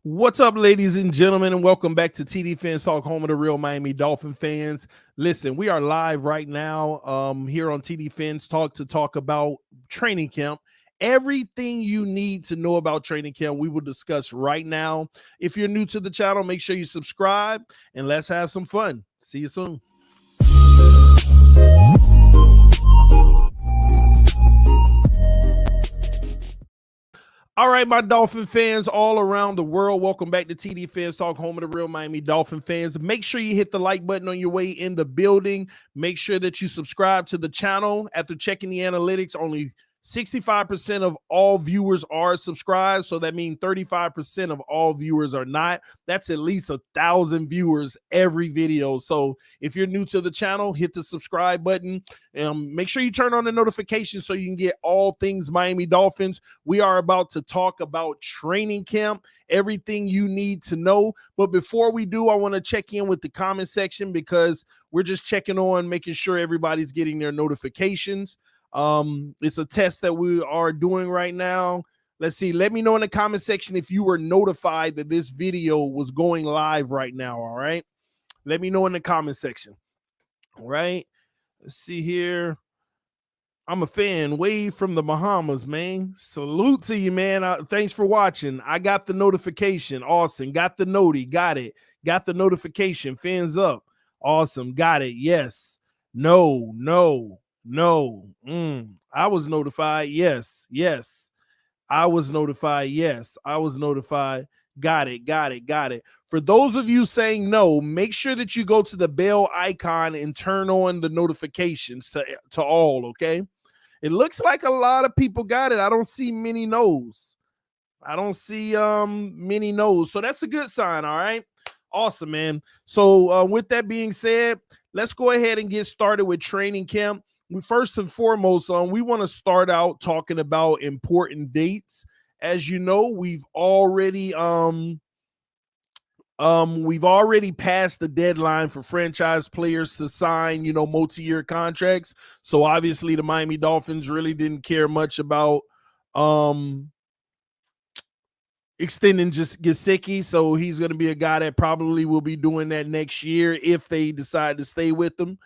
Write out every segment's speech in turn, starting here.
What's up, ladies and gentlemen, and welcome back to TDPHINSTALK, home of the real Miami Dolphin fans. Listen, we are live right now here on TDPHINSTALK to talk about training camp. Everything you need to know about training camp, we will discuss right now. If you're new to the channel, make sure you subscribe, and let's have some fun. See you soon. All right, my Dolphin fans all around the world, welcome back to TDPHINSTALK, home of the real Miami Dolphin fans. Make sure you hit the like button on your way in the building. Make sure that you subscribe to the channel. After checking the analytics, only 65% of all viewers are subscribed, so that means 35% of all viewers are not. That's at least 1,000 viewers every video. So if you're new to the channel, hit the subscribe button. Make sure you turn on the notifications so you can get all things Miami Dolphins. We are about to talk about training camp, everything you need to know. But before we do, I want to check in with the comment section because we're just checking on making sure everybody's getting their notifications. It's a test that we are doing right now. Let's see. Let me know in the comment section if you were notified that this video was going live right now. All right. Let me know in the comment section. All right. Let's see here. I'm a fan way from the Bahamas, man. Salute to you, man. Thanks for watching. I got the notification. Awesome. Got the noti. Got it. Got the notification. Fins up. Awesome. Got it. Yes. No. I was notified. Yes. I was notified. Yes. I was notified. Got it. For those of you saying no, make sure that you go to the bell icon and turn on the notifications to all, okay? It looks like a lot of people got it. I don't see many no's. Many no's. So that's a good sign, all right? Awesome, man. So with that being said, let's go ahead and get started with training camp. First and foremost, we want to start out talking about important dates. As you know, we've already passed the deadline for franchise players to sign, multi-year contracts. So obviously the Miami Dolphins really didn't care much about extending just Gesicki. So he's going to be a guy that probably will be doing that next year if they decide to stay with them.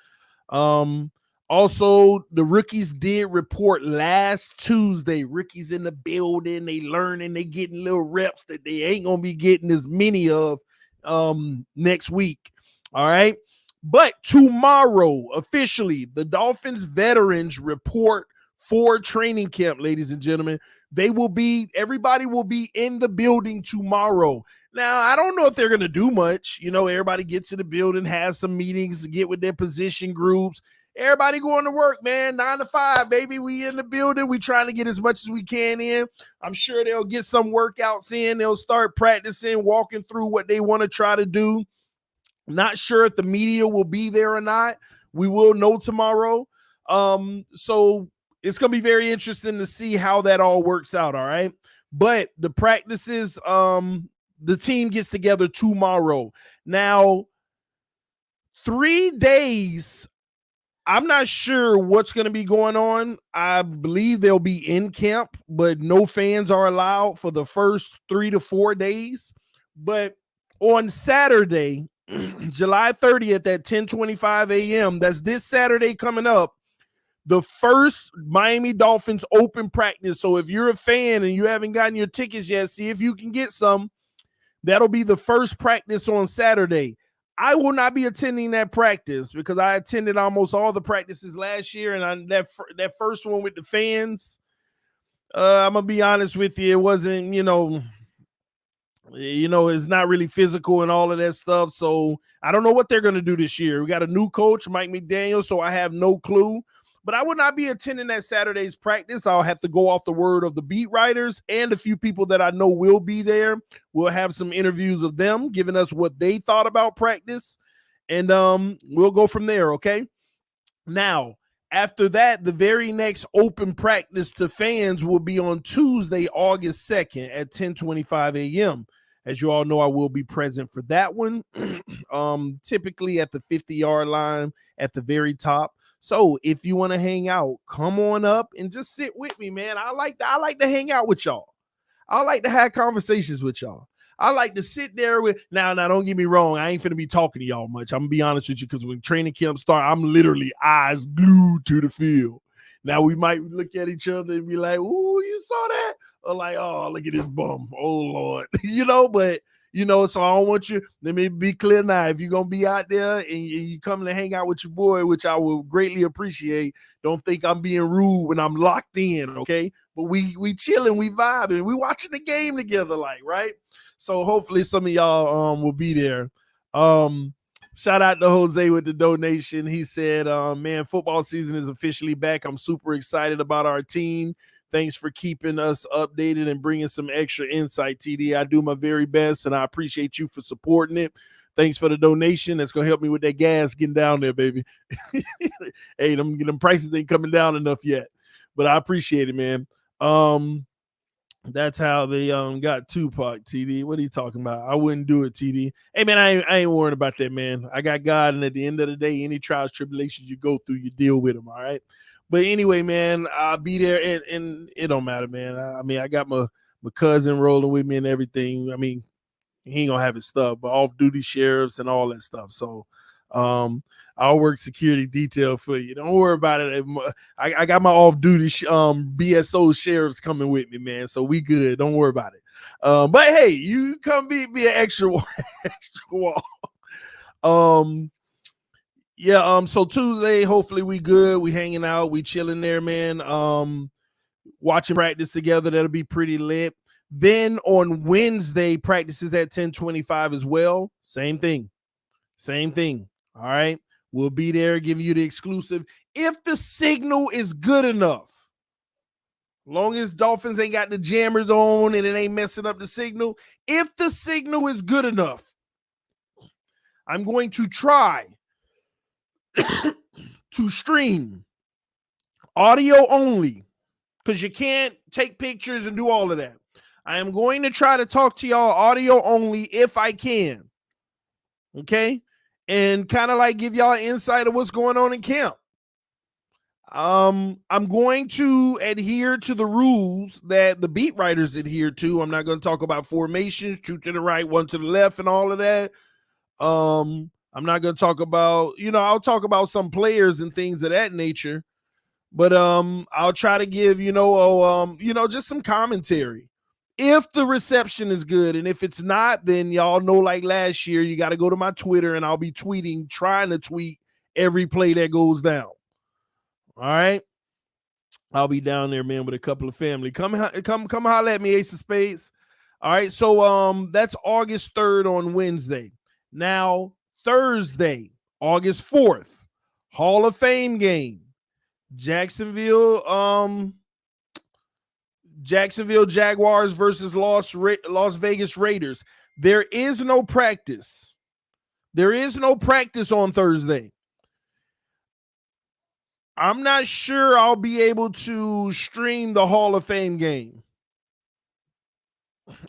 Also, the rookies did report last Tuesday. Rookies in the building, they learning, they getting little reps that they ain't gonna be getting as many of next week. All right. But tomorrow, officially, the Dolphins veterans report for training camp, ladies and gentlemen. Everybody will be in the building tomorrow. Now, I don't know if they're gonna do much. Everybody gets in the building, has some meetings to get with their position groups. Everybody going to work, man. 9 to 5, baby. We in the building. We trying to get as much as we can in. I'm sure they'll get some workouts in. They'll start practicing, walking through what they want to try to do. Not sure if the media will be there or not. We will know tomorrow. So it's going to be very interesting to see how that all works out, all right? But the practices, the team gets together tomorrow. Now, 3 days, I'm not sure what's going to be going on. I believe they'll be in camp, but no fans are allowed for the first 3 to 4 days. But on Saturday, July 30th at 10:25 a.m., that's this Saturday coming up, the first Miami Dolphins open practice. So if you're a fan and you haven't gotten your tickets yet, see if you can get some. That'll be the first practice on Saturday. I will not be attending that practice because I attended almost all the practices last year, and that first one with the fans, I'm gonna be honest with you, it wasn't, it's not really physical and all of that stuff. So I don't know what they're gonna do this year. We got a new coach, Mike McDaniel, so I have no clue. But I will not be attending that Saturday's practice. I'll have to go off the word of the beat writers and a few people that I know will be there. We'll have some interviews of them giving us what they thought about practice. And we'll go from there, okay? Now, after that, the very next open practice to fans will be on Tuesday, August 2nd at 10:25 a.m. As you all know, I will be present for that one, typically at the 50-yard line at the very top. So if you want to hang out, come on up and just sit with me, man. I like to hang out with y'all. I like to have conversations with y'all. I like to sit there with now. Don't get me wrong. I ain't finna be talking to y'all much. I'm gonna be honest with you, because when training camp start, I'm literally eyes glued to the field. Now we might look at each other and be like, "Ooh, you saw that?" Or like, "Oh, look at this bum. Oh Lord," But so I don't want you. Let me be clear now. If you're gonna be out there and you come to hang out with your boy, which I will greatly appreciate, don't think I'm being rude when I'm locked in, okay? But we chilling, we vibing, we watching the game together, like, right? So hopefully some of y'all will be there. Shout out to Jose with the donation. He said, man, football season is officially back. I'm super excited about our team. Thanks for keeping us updated and bringing some extra insight, TD. I do my very best, and I appreciate you for supporting it. Thanks for the donation. That's going to help me with that gas getting down there, baby. Hey, them prices ain't coming down enough yet, but I appreciate it, man. That's how they got Tupac, TD. What are you talking about? I wouldn't do it, TD. Hey, man, I ain't worried about that, man. I got God, and at the end of the day, any trials, tribulations you go through, you deal with them, all right? But anyway, man, I'll be there, and it don't matter, man. I got my cousin rolling with me and everything. I mean, he ain't gonna have his stuff, but off-duty sheriffs and all that stuff. So I'll work security detail for you. Don't worry about it. I got my off-duty BSO sheriffs coming with me, man. So we good. Don't worry about it. But hey, you come be an extra wall. Yeah, so Tuesday, hopefully we good. We hanging out, we chilling there, man. Watching practice together, that'll be pretty lit. Then on Wednesday, practices at 10:25 as well. Same thing. All right. We'll be there giving you the exclusive. If the signal is good enough, long as Dolphins ain't got the jammers on and it ain't messing up the signal, if the signal is good enough, I'm going to try to stream audio only, because you can't take pictures and do all of that. I am going to try to talk to y'all audio only if I can. Okay? And kind of like give y'all an insight of what's going on in camp. I'm going to adhere to the rules that the beat writers adhere to. I'm not going to talk about formations, two to the right, one to the left, and all of that. I'm not going to talk about, I'll talk about some players and things of that nature. But I'll try to give, just some commentary. If the reception is good, and if it's not, then y'all know, like last year, you got to go to my Twitter, and I'll be trying to tweet every play that goes down. All right. I'll be down there, man, with a couple of family. Come holler at me, Ace of Spades. All right. So that's August 3rd on Wednesday. Now, Thursday, August 4th, Hall of Fame game. Jacksonville Jaguars versus Las Vegas Raiders. There is no practice. On Thursday. I'm not sure I'll be able to stream the Hall of Fame game.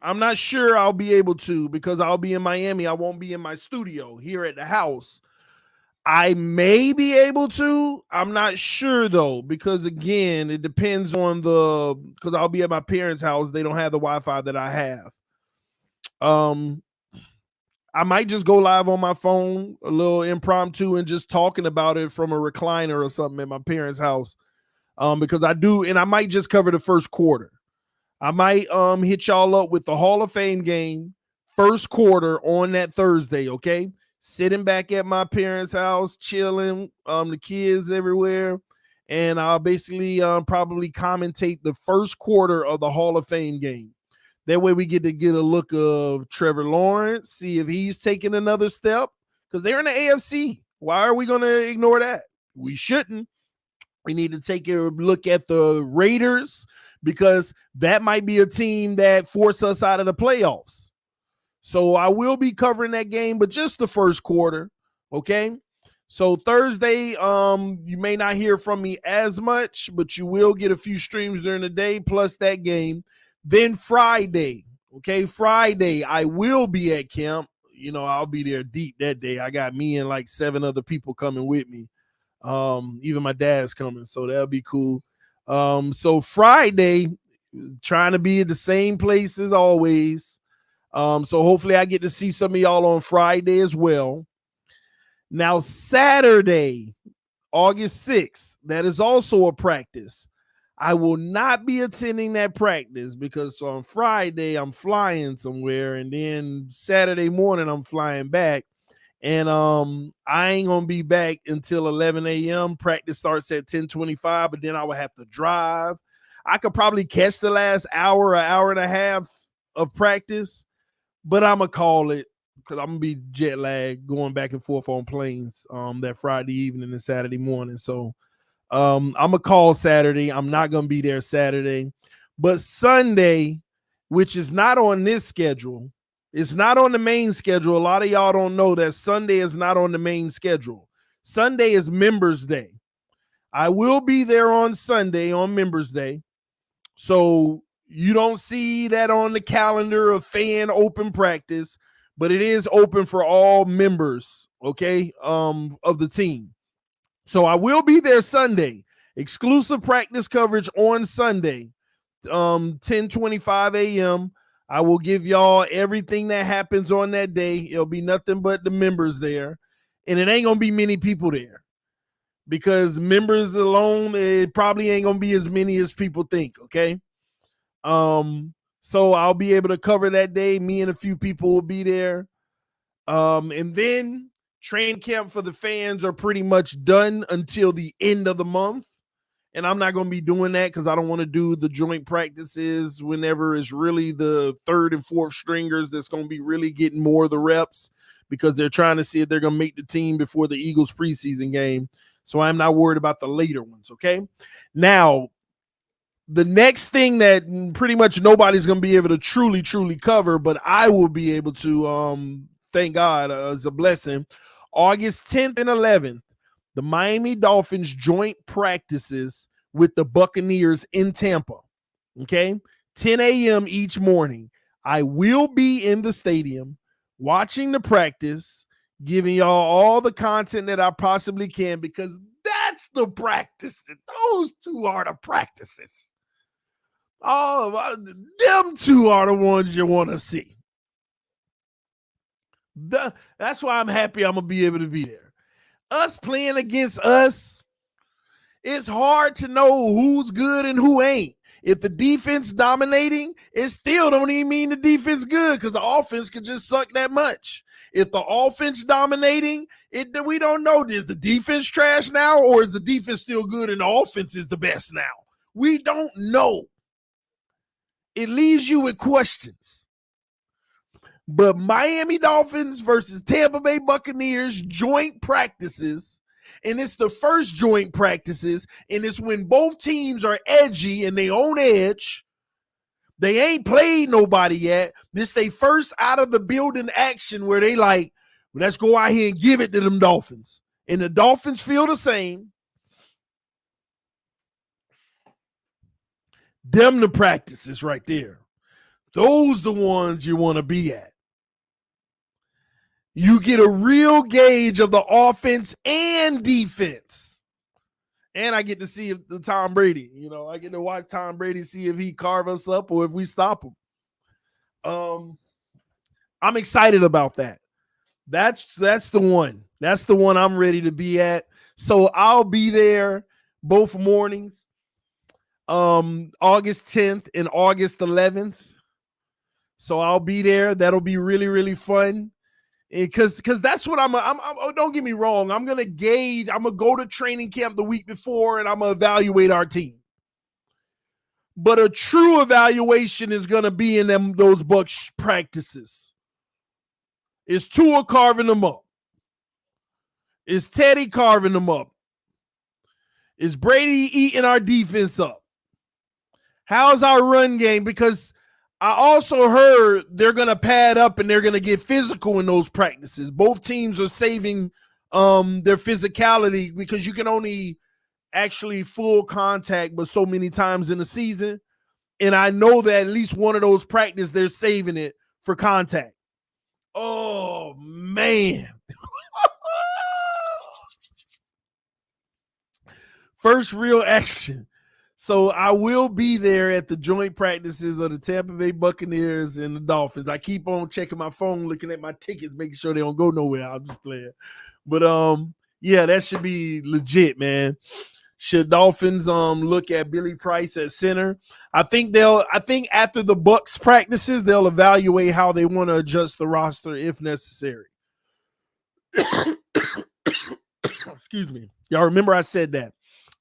I'm not sure I'll be able to, because I'll be in Miami. I won't be in my studio here at the house. I may be able to. I'm not sure, though, because, again, it depends on because I'll be at my parents' house. They don't have the Wi-Fi that I have. I might just go live on my phone, a little impromptu, and just talking about it from a recliner or something at my parents' house. Because I do, and I might just cover the first quarter. I might hit y'all up with the Hall of Fame game, first quarter on that Thursday, okay? Sitting back at my parents' house, chilling, the kids everywhere, and I'll basically probably commentate the first quarter of the Hall of Fame game. That way we get a look of Trevor Lawrence, see if he's taking another step, because they're in the AFC. Why are we going to ignore that? We shouldn't. We need to take a look at the Raiders, because that might be a team that force us out of the playoffs. So I will be covering that game, but just the first quarter, okay? So Thursday, you may not hear from me as much, but you will get a few streams during the day, plus that game. Then Friday, I will be at camp. I'll be there deep that day. I got me and like 7 other people coming with me. Even my dad's coming, so that'll be cool. So Friday, trying to be at the same place as always. So hopefully I get to see some of y'all on Friday as well. Now, Saturday, August 6th, that is also a practice. I will not be attending that practice because on Friday I'm flying somewhere, and then Saturday morning I'm flying back. And I ain't gonna be back until 11 a.m. Practice starts at 10:25, but then I would have to drive. I could probably catch the last hour, an hour and a half of practice, but I'm gonna call it because I'm gonna be jet lagged going back and forth on planes that Friday evening and Saturday morning. So I'm gonna call Saturday. I'm not gonna be there Saturday, but Sunday, which is not on this schedule, it's not on the main schedule. A lot of y'all don't know that Sunday is not on the main schedule. Sunday is Members Day. I will be there on Sunday on Members Day. So you don't see that on the calendar of fan open practice, but it is open for all members, okay, of the team. So I will be there Sunday. Exclusive practice coverage on Sunday, 10:25 a.m. I will give y'all everything that happens on that day. It'll be nothing but the members there. And it ain't going to be many people there because members alone, it probably ain't going to be as many as people think, okay? So I'll be able to cover that day. Me and a few people will be there. And then training camp for the fans are pretty much done until the end of the month. And I'm not going to be doing that because I don't want to do the joint practices whenever it's really the third and fourth stringers that's going to be really getting more of the reps because they're trying to see if they're going to make the team before the Eagles preseason game. So I'm not worried about the later ones, okay? Now, the next thing that pretty much nobody's going to be able to truly cover, but I will be able to, thank God, it's a blessing. August 10th and 11th, the Miami Dolphins joint practices with the Buccaneers in Tampa, okay? 10 a.m. each morning. I will be in the stadium watching the practice, giving y'all all the content that I possibly can because that's the practice. Those two are the practices. Oh, them two are the ones you want to see. That's why I'm happy I'm going to be able to be there. Us playing against us, it's hard to know who's good and who ain't. If the defense dominating, it still don't even mean the defense good because the offense could just suck that much. If the offense dominating, we don't know. Is the defense trash now or is the defense still good and the offense is the best now? We don't know. It leaves you with questions. But Miami Dolphins versus Tampa Bay Buccaneers joint practices, and it's the first joint practices, and it's when both teams are edgy and they own edge. They ain't played nobody yet. This they first out of the building action where they like, let's go out here and give it to them Dolphins. And the Dolphins feel the same. Them the practices right there. Those the ones you want to be at. You get a real gauge of the offense and defense. And I get to see if the Tom Brady, I get to watch Tom Brady, see if he carve us up or if we stop him. I'm excited about that. That's the one. That's the one I'm ready to be at. So I'll be there both mornings, August 10th and August 11th. So I'll be there. That'll be really, really fun. Because that's what I'm don't get me wrong. I'm going to gauge. I'm going to go to training camp the week before and I'm going to evaluate our team. But a true evaluation is going to be in those Bucs practices. Is Tua carving them up? Is Teddy carving them up? Is Brady eating our defense up? How's our run game? Because I also heard they're going to pad up and they're going to get physical in those practices. Both teams are saving their physicality because you can only actually full contact but so many times in the season. And I know that at least one of those practices, they're saving it for contact. Oh, man. First real action. So I will be there at the joint practices of the Tampa Bay Buccaneers and the Dolphins. I keep on checking my phone, looking at my tickets, making sure they don't go nowhere. I'm just playing. But yeah, that should be legit, man. Should Dolphins look at Billy Price at center? I think after the Bucs practices, they'll evaluate how they want to adjust the roster if necessary. Excuse me. Y'all remember I said that.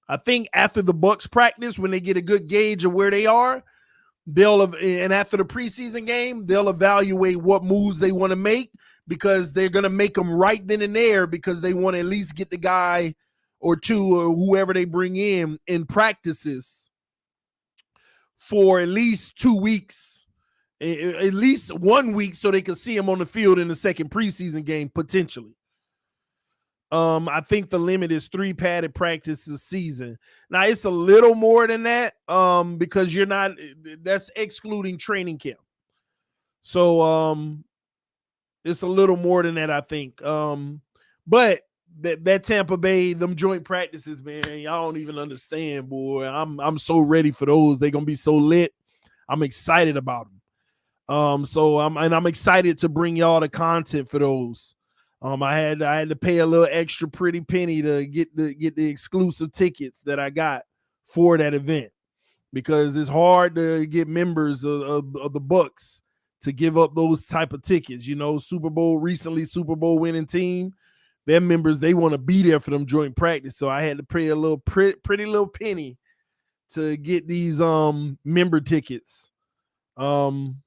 I think after the Bucs practice, when they get a good gauge of where they are, and after the preseason game, they'll evaluate what moves they want to make, because they're going to make them right then and there, because they want to at least get the guy or two or whoever they bring in practices for at least 2 weeks, at least 1 week, so they can see him on the field in the second preseason game potentially. I think the limit is 3 padded practices a season. Now it's a little more than that, because that's excluding training camp. So it's a little more than that, I think. But that Tampa Bay, them joint practices, man, y'all don't even understand, boy. I'm so ready for those. They're gonna be so lit. I'm excited about them. So I'm excited to bring y'all the content for those. I had to pay a little extra pretty penny to get the exclusive tickets that I got for that event, because it's hard to get members of the Bucs to give up those type of tickets. You know, Super Bowl winning team, their members, they want to be there for them joint practice. So I had to pay a little pretty little penny to get these member tickets from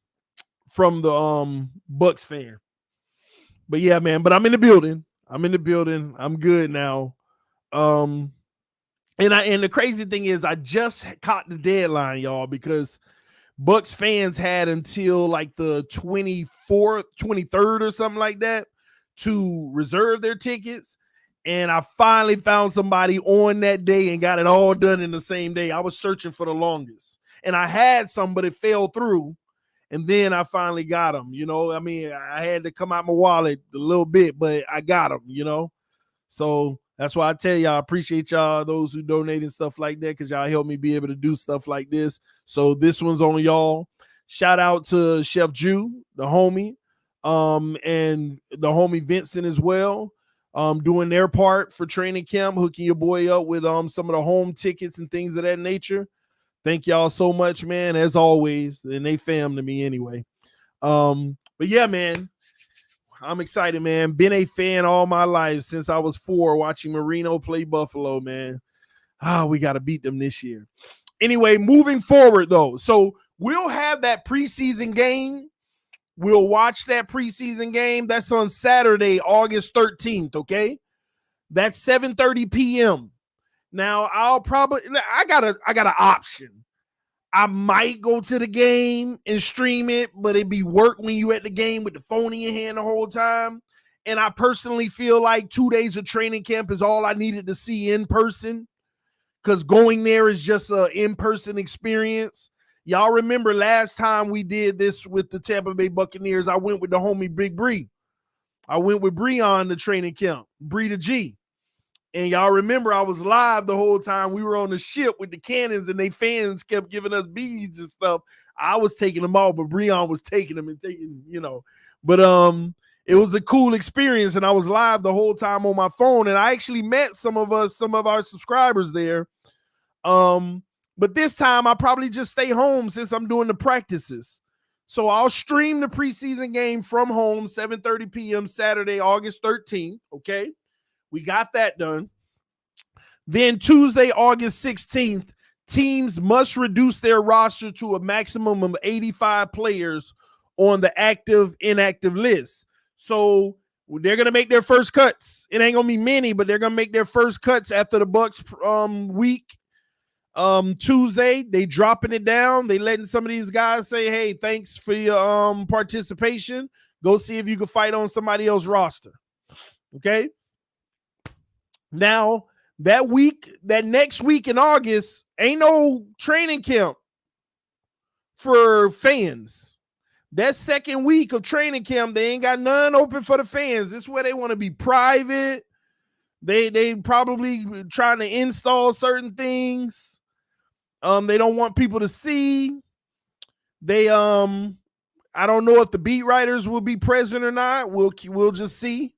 the Bucs fan. But yeah, man, but I'm in the building. I'm good now. And the crazy thing is I just caught the deadline, y'all, because Bucs fans had until like the 24th, 23rd or something like that to reserve their tickets. And I finally found somebody on that day and got it all done in the same day. I was searching for the longest. And I had some, but it fell through. And then I finally got them, you know. I mean, I had to come out my wallet a little bit, but I got them, you know. So that's why I tell y'all, I appreciate y'all, those who donate and stuff like that, because y'all help me be able to do stuff like this. So this one's on y'all. Shout out to Chef Jew, the homie, and the homie Vincent as well, doing their part for training camp, hooking your boy up with some of the home tickets and things of that nature. Thank y'all so much, man, as always. And they fam to me anyway. But yeah, man, I'm excited, man. Been a fan all my life since I was 4, watching Marino play Buffalo, man. We got to beat them this year. Anyway, moving forward, though. So we'll have that preseason game. We'll watch that preseason game. That's on Saturday, August 13th, okay? That's 7:30 p.m. Now, I got an option. I might go to the game and stream it, but it'd be work when you at the game with the phone in your hand the whole time. And I personally feel like 2 days of training camp is all I needed to see in person, because going there is just an in-person experience. Y'all remember last time we did this with the Tampa Bay Buccaneers, I went with the homie Big Bree. I went with Bree on the training camp, Bree the G. And y'all remember I was live the whole time. We were on the ship with the cannons, and they fans kept giving us beads and stuff. I was taking them all, but Breon was taking them and taking, you know. But it was a cool experience, and I was live the whole time on my phone, and I actually met some of our subscribers there. But this time I'll probably just stay home since I'm doing the practices. So I'll stream the preseason game from home, 7:30 p.m. Saturday, August 13th, okay? We got that done. Then Tuesday, August 16th, teams must reduce their roster to a maximum of 85 players on the active-inactive list. So they're going to make their first cuts. It ain't going to be many, but they're going to make their first cuts after the Bucs week. Tuesday, they dropping it down. They letting some of these guys say, hey, thanks for your participation. Go see if you can fight on somebody else's roster. Okay? Now, that next week in August, ain't no training camp for fans. That second week of training camp, they ain't got none open for the fans. This is where they want to be private. They probably trying to install certain things. They don't want people to see. They I don't know if the beat writers will be present or not. We'll just see.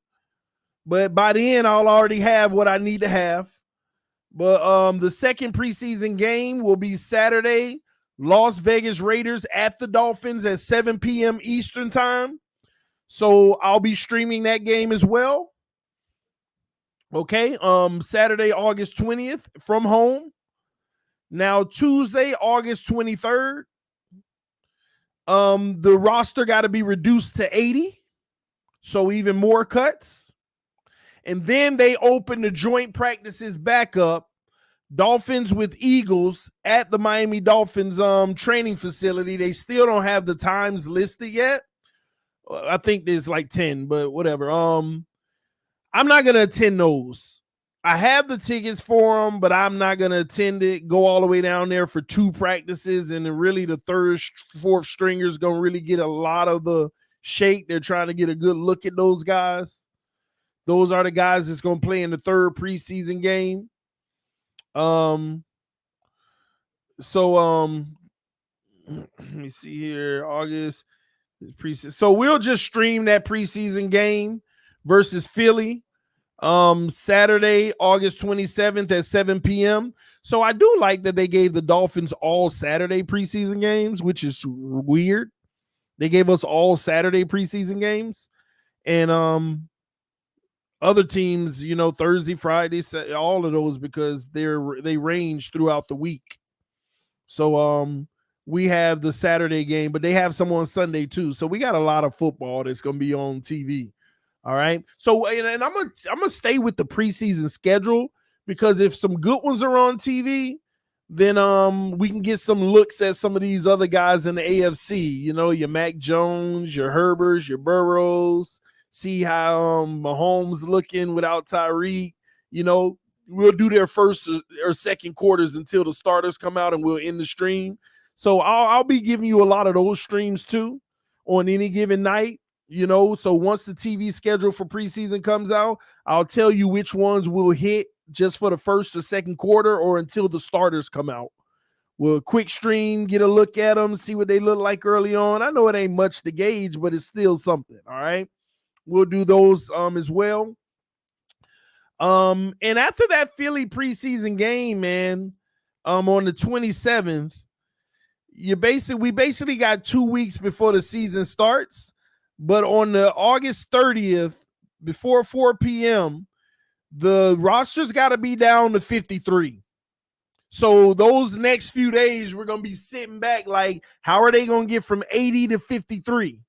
But by the end, I'll already have what I need to have. But the second preseason game will be Saturday. Las Vegas Raiders at the Dolphins at 7 p.m. Eastern time. So I'll be streaming that game as well. Okay. Saturday, August 20th from home. Now Tuesday, August 23rd. The roster got to be reduced to 80. So even more cuts. And then they open the joint practices back up. Dolphins with Eagles at the Miami Dolphins training facility. They still don't have the times listed yet. I think there's like 10, but whatever. I'm not going to attend those. I have the tickets for them, but I'm not going to attend it. Go all the way down there for 2 practices, and then really the third, fourth stringers going to really get a lot of the shake. They're trying to get a good look at those guys. Those are the guys that's going to play in the third preseason game. Let me see here. August preseason. So we'll just stream that preseason game versus Philly. Saturday, August 27th at 7 p.m. So I do like that they gave the Dolphins all Saturday preseason games, which is weird. They gave us all Saturday preseason games. And other teams, Thursday, Friday, all of those, because they range throughout the week. So we have the Saturday game, but they have some on Sunday too. So we got a lot of football that's going to be on TV. All right. So and I'm gonna stay with the preseason schedule, because if some good ones are on TV, then we can get some looks at some of these other guys in the AFC. Your Mac Jones, your Herberts, your Burrows. See how Mahomes looking without Tyreek. We'll do their first or second quarters until the starters come out, and we'll end the stream. So I'll be giving you a lot of those streams too on any given night. So once the TV schedule for preseason comes out, I'll tell you which ones will hit just for the first or second quarter, or until the starters come out. We'll quick stream, get a look at them, see what they look like early on. I know it ain't much to gauge, but it's still something. All right. We'll do those as well. And after that Philly preseason game, man, on the 27th, we basically got 2 weeks before the season starts. But on the August 30th, before 4 p.m., the roster's got to be down to 53. So those next few days, we're going to be sitting back like, how are they going to get from 80 to 53?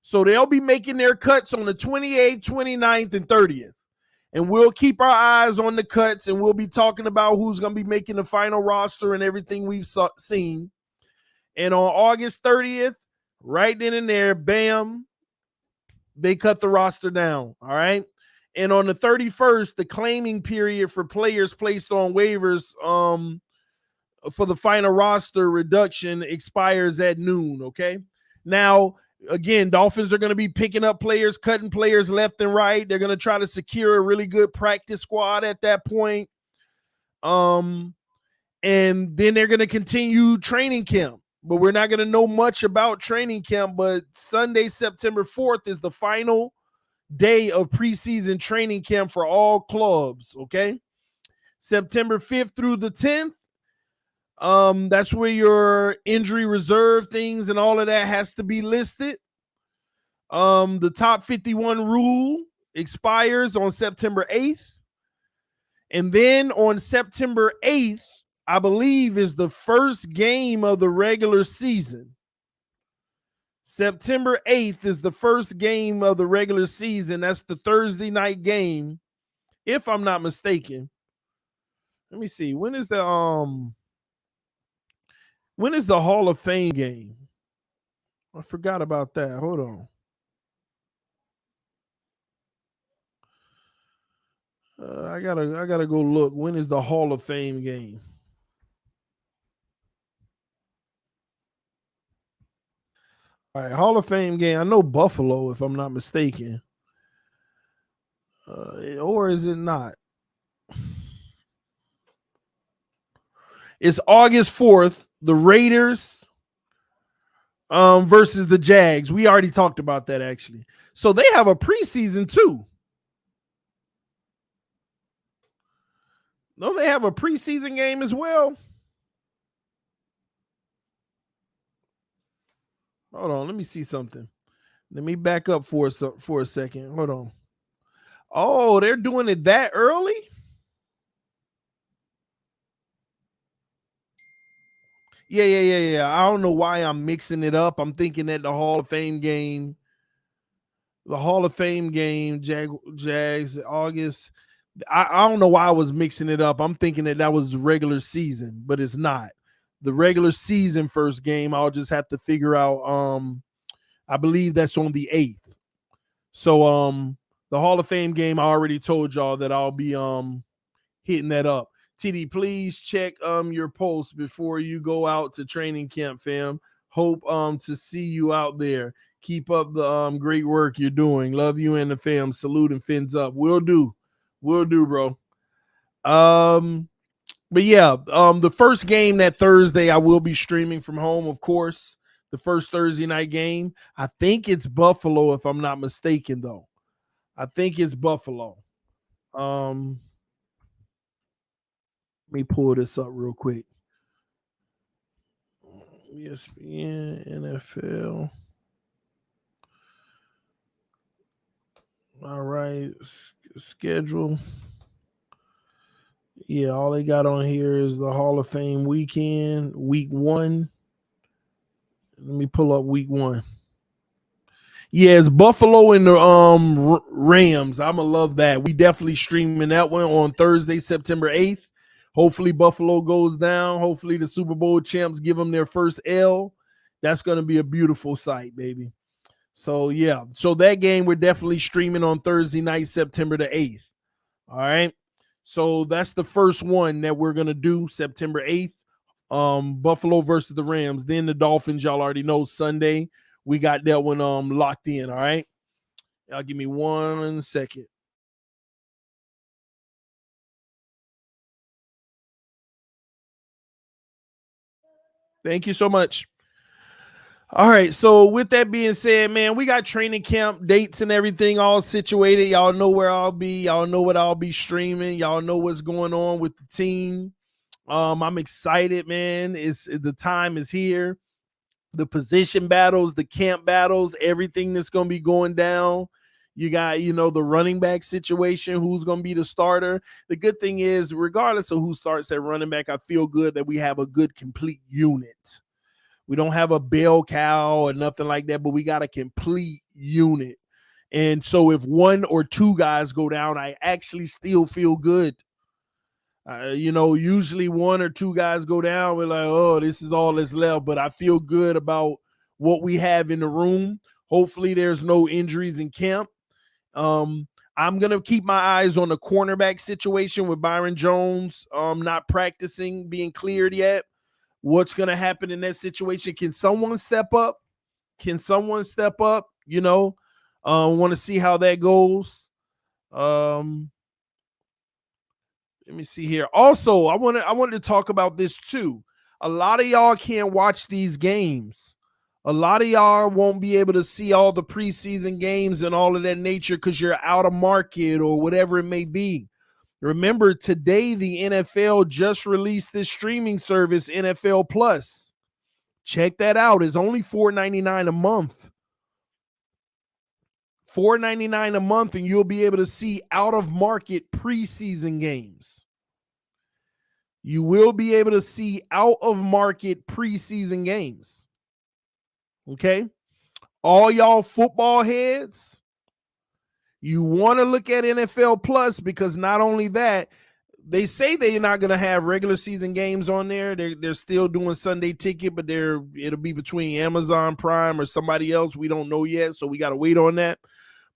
So they'll be making their cuts on the 28th, 29th, and 30th. And we'll keep our eyes on the cuts, and we'll be talking about who's going to be making the final roster and everything we've seen. And on August 30th, right then and there, bam, they cut the roster down. All right. And on the 31st, the claiming period for players placed on waivers for the final roster reduction expires at noon. Okay. Now, again, Dolphins are going to be picking up players, cutting players left and right. They're going to try to secure a really good practice squad at that point. And then they're going to continue training camp. But we're not going to know much about training camp. But Sunday, September 4th is the final day of preseason training camp for all clubs. Okay. September 5th through the 10th. That's where your injury reserve things and all of that has to be listed. The top 51 rule expires on September 8th. And then on September 8th, I believe, is the first game of the regular season. September 8th is the first game of the regular season. That's the Thursday night game, if I'm not mistaken. Let me see. When is the Hall of Fame game? I forgot about that. Hold on. I gotta go look. When is the Hall of Fame game? All right, Hall of Fame game. I know Buffalo, if I'm not mistaken. Or is it not? It's August 4th. The Raiders versus the Jags. We already talked about that, actually. So they have a preseason too. Don't they have a preseason game as well? Hold on, let me see something. Let me back up for a second. Hold on. Oh, they're doing it that early? Yeah. I don't know why I'm mixing it up. I'm thinking that the Hall of Fame game, Jags, August. I don't know why I was mixing it up. I'm thinking that was regular season, but it's not. The regular season first game, I'll just have to figure out. I believe that's on the 8th. So the Hall of Fame game, I already told y'all that I'll be hitting that up. TD, please check your post before you go out to training camp, fam. Hope to see you out there. Keep up the great work you're doing. Love you and the fam. Salute and fins up. Will do, bro. But yeah, the first game that Thursday I will be streaming from home, of course. The first Thursday night game. I think it's Buffalo, if I'm not mistaken, though. I think it's Buffalo. Let me pull this up real quick. ESPN, NFL. All right, schedule. Yeah, all they got on here is the Hall of Fame weekend, week 1. Let me pull up week 1. Yeah, it's Buffalo and the Rams. I'ma love that. We definitely streaming that one on Thursday, September 8th. Hopefully Buffalo goes down. Hopefully the Super Bowl champs give them their first L. That's gonna be a beautiful sight, baby. So yeah, so that game we're definitely streaming on Thursday night, September the 8th. All right. So that's the first one that we're gonna do, September 8th. Buffalo versus the Rams. Then the Dolphins, y'all already know, Sunday. We got that one locked in. All right. Y'all give me 1 second. Thank you so much. All right. So with that being said, man, we got training camp dates and everything all situated. Y'all know where I'll be. Y'all know what I'll be streaming. Y'all know what's going on with the team. I'm excited, man. The time is here. The position battles, the camp battles, everything that's going to be going down. You got, the running back situation, who's going to be the starter. The good thing is, regardless of who starts at running back, I feel good that we have a good, complete unit. We don't have a bell cow or nothing like that, but we got a complete unit. And so if one or two guys go down, I actually still feel good. Usually one or two guys go down. We're like, oh, this is all that's left. But I feel good about what we have in the room. Hopefully there's no injuries in camp. I'm going to keep my eyes on the cornerback situation with Byron Jones not practicing, being cleared yet. What's going to happen in that situation? Can someone step up? Want to see how that goes. Let me see here. Also, I wanted to talk about this too. A lot of y'all can't watch these games. A lot of y'all won't be able to see all the preseason games and all of that nature because you're out of market or whatever it may be. Remember, today the NFL just released this streaming service, NFL Plus. Check that out. It's only $4.99 a month. $4.99 a month, and you'll be able to see out-of-market preseason games. You will be able to see out-of-market preseason games. Okay? All y'all football heads, you want to look at NFL Plus because not only that, they say they're not going to have regular season games on there. They're still doing Sunday Ticket, but it'll be between Amazon Prime or somebody else. We don't know yet, so we got to wait on that.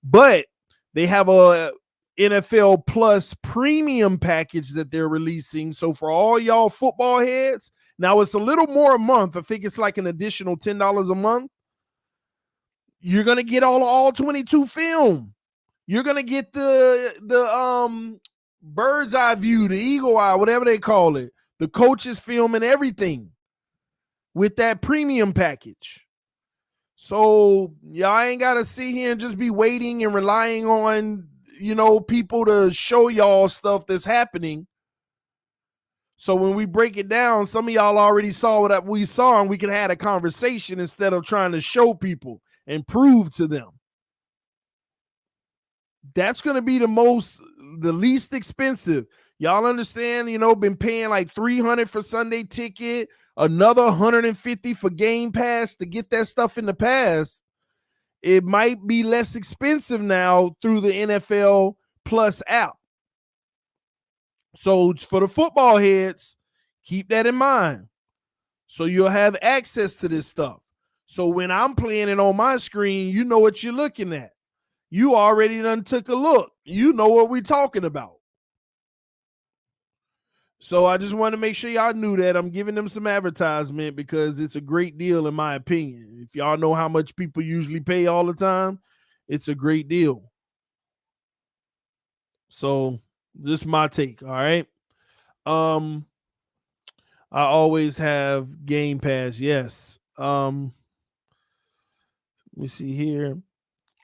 But they have a NFL Plus premium package that they're releasing. So for all y'all football heads, now it's a little more a month. I think it's like an additional $10 a month. You're going to get all 22 film. You're going to get the bird's eye view, the eagle eye, whatever they call it. the coaches film and everything with that premium package. So y'all ain't got to sit here and just be waiting and relying on, people to show y'all stuff that's happening. So when we break it down, some of y'all already saw what we saw, and we can have a conversation instead of trying to show people and prove to them. That's going to be the least expensive. Y'all understand, been paying like $300 for Sunday ticket, another $150 for Game Pass to get that stuff in the past. It might be less expensive now through the NFL Plus app. So for the football heads, keep that in mind. So you'll have access to this stuff. So when I'm playing it on my screen, you know what you're looking at. You already done took a look. You know what we're talking about. So I just want to make sure y'all knew that. I'm giving them some advertisement because it's a great deal in my opinion. If y'all know how much people usually pay all the time, it's a great deal. So this is my take, all right? I always have Game Pass, yes. Let me see here.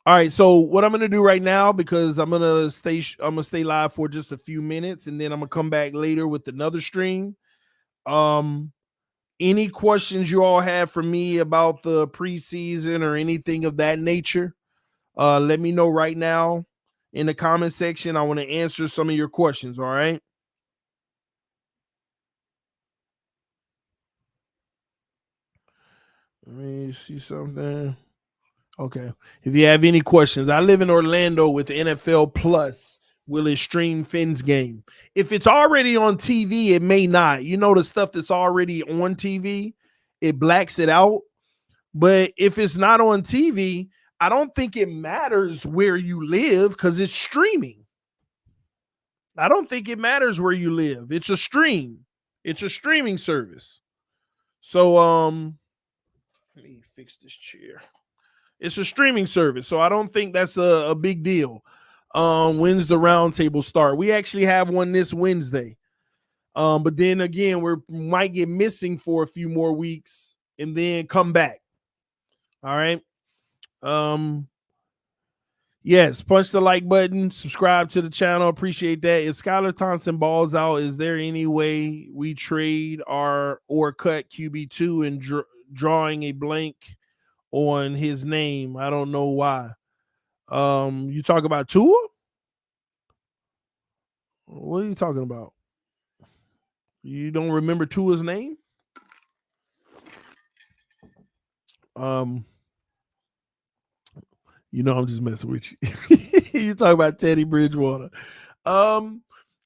All right, so what I'm gonna do right now, because I'm gonna stay live for just a few minutes, and then I'm gonna come back later with another stream. Any questions you all have for me about the preseason or anything of that nature, let me know right now in the comment section. I want to answer some of your questions. All right. Let me see something. Okay. If you have any questions, I live in Orlando with NFL Plus. Will it stream Finn's game? If it's already on TV, it may not. The stuff that's already on TV, it blacks it out. But if it's not on TV, I don't think it matters where you live because it's streaming. I don't think it matters where you live. It's a stream. It's a streaming service. So let me fix this chair. It's a streaming service, so I don't think that's a big deal. When's the roundtable start? We actually have one this Wednesday. But then again, we might get missing for a few more weeks and then come back. All right. Yes, punch the like button, subscribe to the channel. Appreciate that. If Skylar Thompson balls out, is there any way we trade or cut QB2 and drawing a blank on his name? I don't know why. You talk about Tua? What are you talking about? You don't remember Tua's name? I'm just messing with you. You talk about Teddy Bridgewater.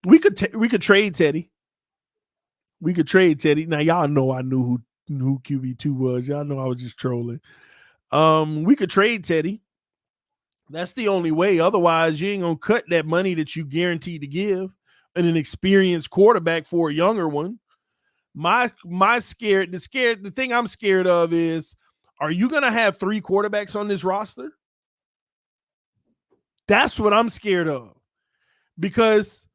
We could trade Teddy. We could trade Teddy. Now y'all know I knew who QB2 was. Y'all know I was just trolling. We could trade Teddy. That's the only way. Otherwise, you ain't gonna cut that money that you guaranteed to give an experienced quarterback for a younger one. The thing I'm scared of is, are you gonna have 3 quarterbacks on this roster? That's what I'm scared of. Because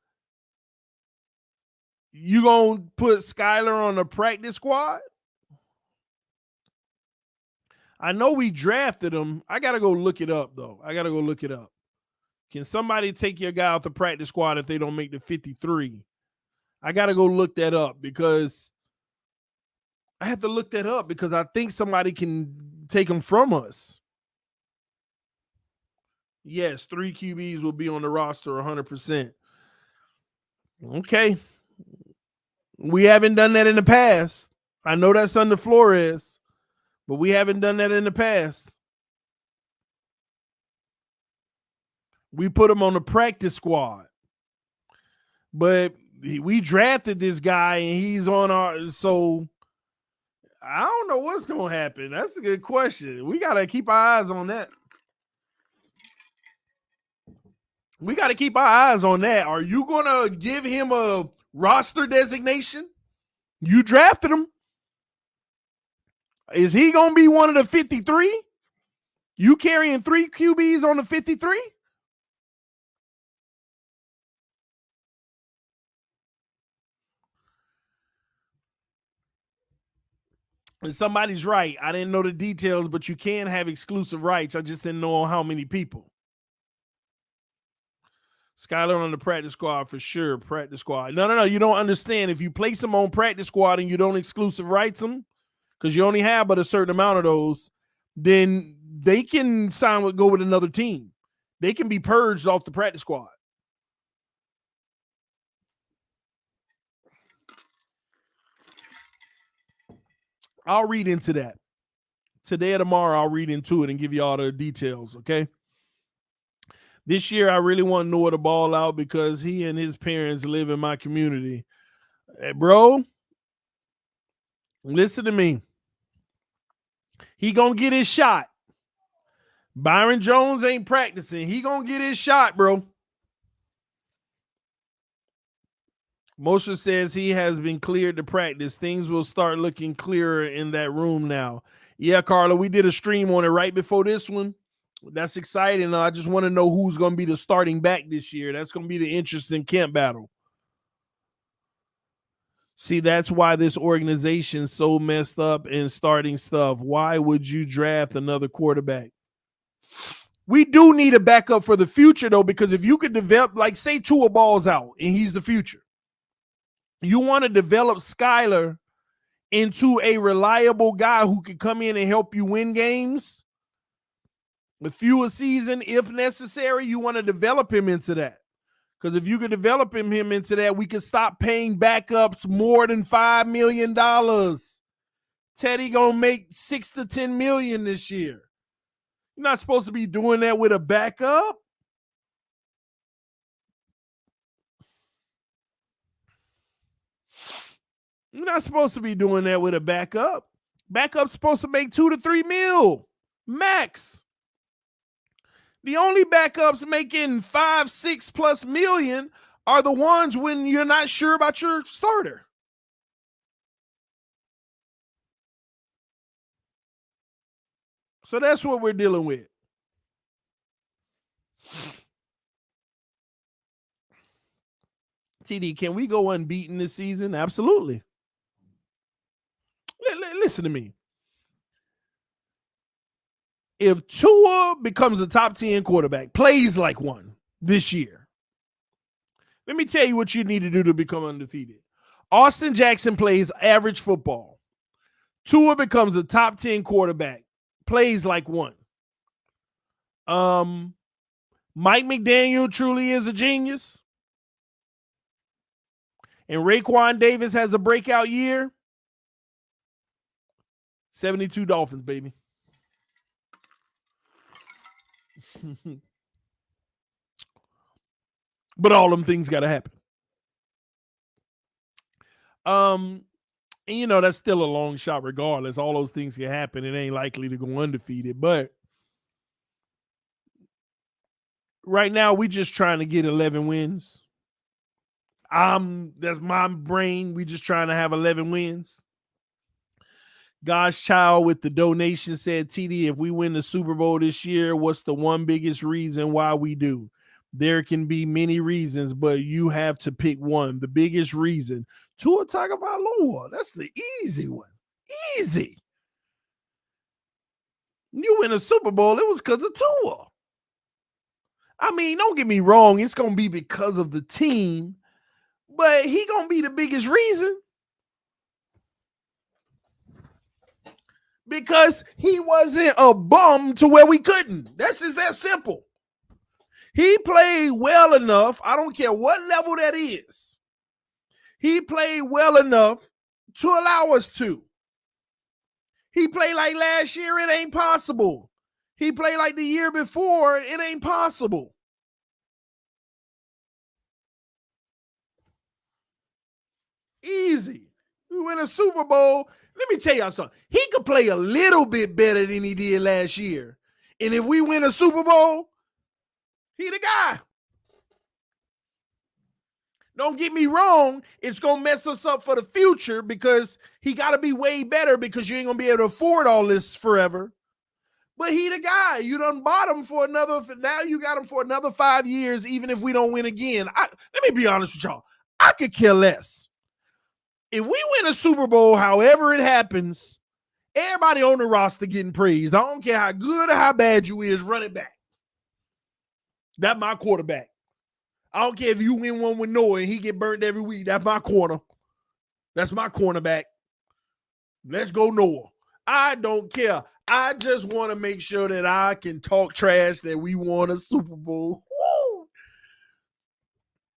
you gonna put Skylar on the practice squad? I know we drafted him. I gotta go look it up, though. Can somebody take your guy off the practice squad if they don't make the 53? I gotta go look that up because I have to look that up because I think somebody can take him from us. Yes, 3 QBs will be on the roster 100%. Okay. We haven't done that in the past. I know that's under Flores, but we haven't done that in the past. We put him on the practice squad. But we drafted this guy and he's on our, so I don't know what's going to happen. That's a good question. We got to keep our eyes on that. Are you going to give him a roster designation? You drafted him. Is he going to be one of the 53? You carrying 3 QBs on the 53? And somebody's right. I didn't know the details, but you can have exclusive rights. I just didn't know how many people. Skylar on the practice squad for sure. Practice squad. No. You don't understand. If you place them on practice squad and you don't exclusive rights them, because you only have but a certain amount of those, then they can go with another team. They can be purged off the practice squad. I'll read into that. Today or tomorrow, I'll read into it and give you all the details, okay? This year, I really want Noah to ball out because he and his parents live in my community. Hey, bro, listen to me. He gonna get his shot. Byron Jones ain't practicing. He gonna get his shot, bro. Mosher says he has been cleared to practice. Things will start looking clearer in that room now. Yeah, Carla, we did a stream on it right before this one. That's exciting. I just want to know who's going to be the starting back this year. That's going to be the interesting camp battle. See, that's why this organization's so messed up in starting stuff. Why would you draft another quarterback? We do need a backup for the future, though, because if you could develop, like, say Tua balls out and he's the future, you want to develop Skylar into a reliable guy who can come in and help you win games with fewer season if necessary. You want to develop him into that. Because if you could develop him into that, we could stop paying backups more than $5 million. Teddy gonna make $6 to $10 million this year. You're not supposed to be doing that with a backup. You're not supposed to be doing that with a backup. Backup's supposed to make $2 to $3 million max. The only backups making $5, $6+ million are the ones when you're not sure about your starter. So that's what we're dealing with. TD, can we go unbeaten this season? Absolutely. Listen to me. If Tua becomes a top 10 quarterback, plays like one this year, let me tell you what you need to do to become undefeated. Austin Jackson plays average football. Tua becomes a top 10 quarterback, plays like one. Mike McDaniel truly is a genius. And Raekwon Davis has a breakout year. 72 Dolphins, baby. But all them things got to happen. And you know, that's still a long shot regardless. All those things can happen. It ain't likely to go undefeated. But right now, we just trying to get 11 wins. That's my brain. We just trying to have 11 wins. God's Child with the donation said, TD, if we win the Super Bowl this year, what's the one biggest reason why we do? There can be many reasons, but you have to pick one. The biggest reason. Tua Tagovailoa. That's the easy one. Easy. You win a Super Bowl, it was because of Tua. I mean, don't get me wrong. It's going to be because of the team, but he going to be the biggest reason. Because he wasn't a bum to where we couldn't. That's just that simple. He played well enough. I don't care what level that is. He played well enough to allow us to. He played like last year, it ain't possible. He played like the year before, it ain't possible. Easy. We win a Super Bowl. Let me tell y'all something. He could play a little bit better than he did last year. And if we win a Super Bowl, he the guy. Don't get me wrong. It's going to mess us up for the future because he got to be way better because you ain't going to be able to afford all this forever. But he the guy. You done bought him for now you got him for another 5 years, even if we don't win again. Let me be honest with y'all. I could care less. If we win a Super Bowl, however it happens, Everybody on the roster getting praised. I don't care how good or how bad you is, run it back. That's my quarterback. I don't care if you win one with Noah and he get burnt every week. That's my corner. That's my cornerback. Let's go Noah. I don't care. I just want to make sure that I can talk trash that we won a Super Bowl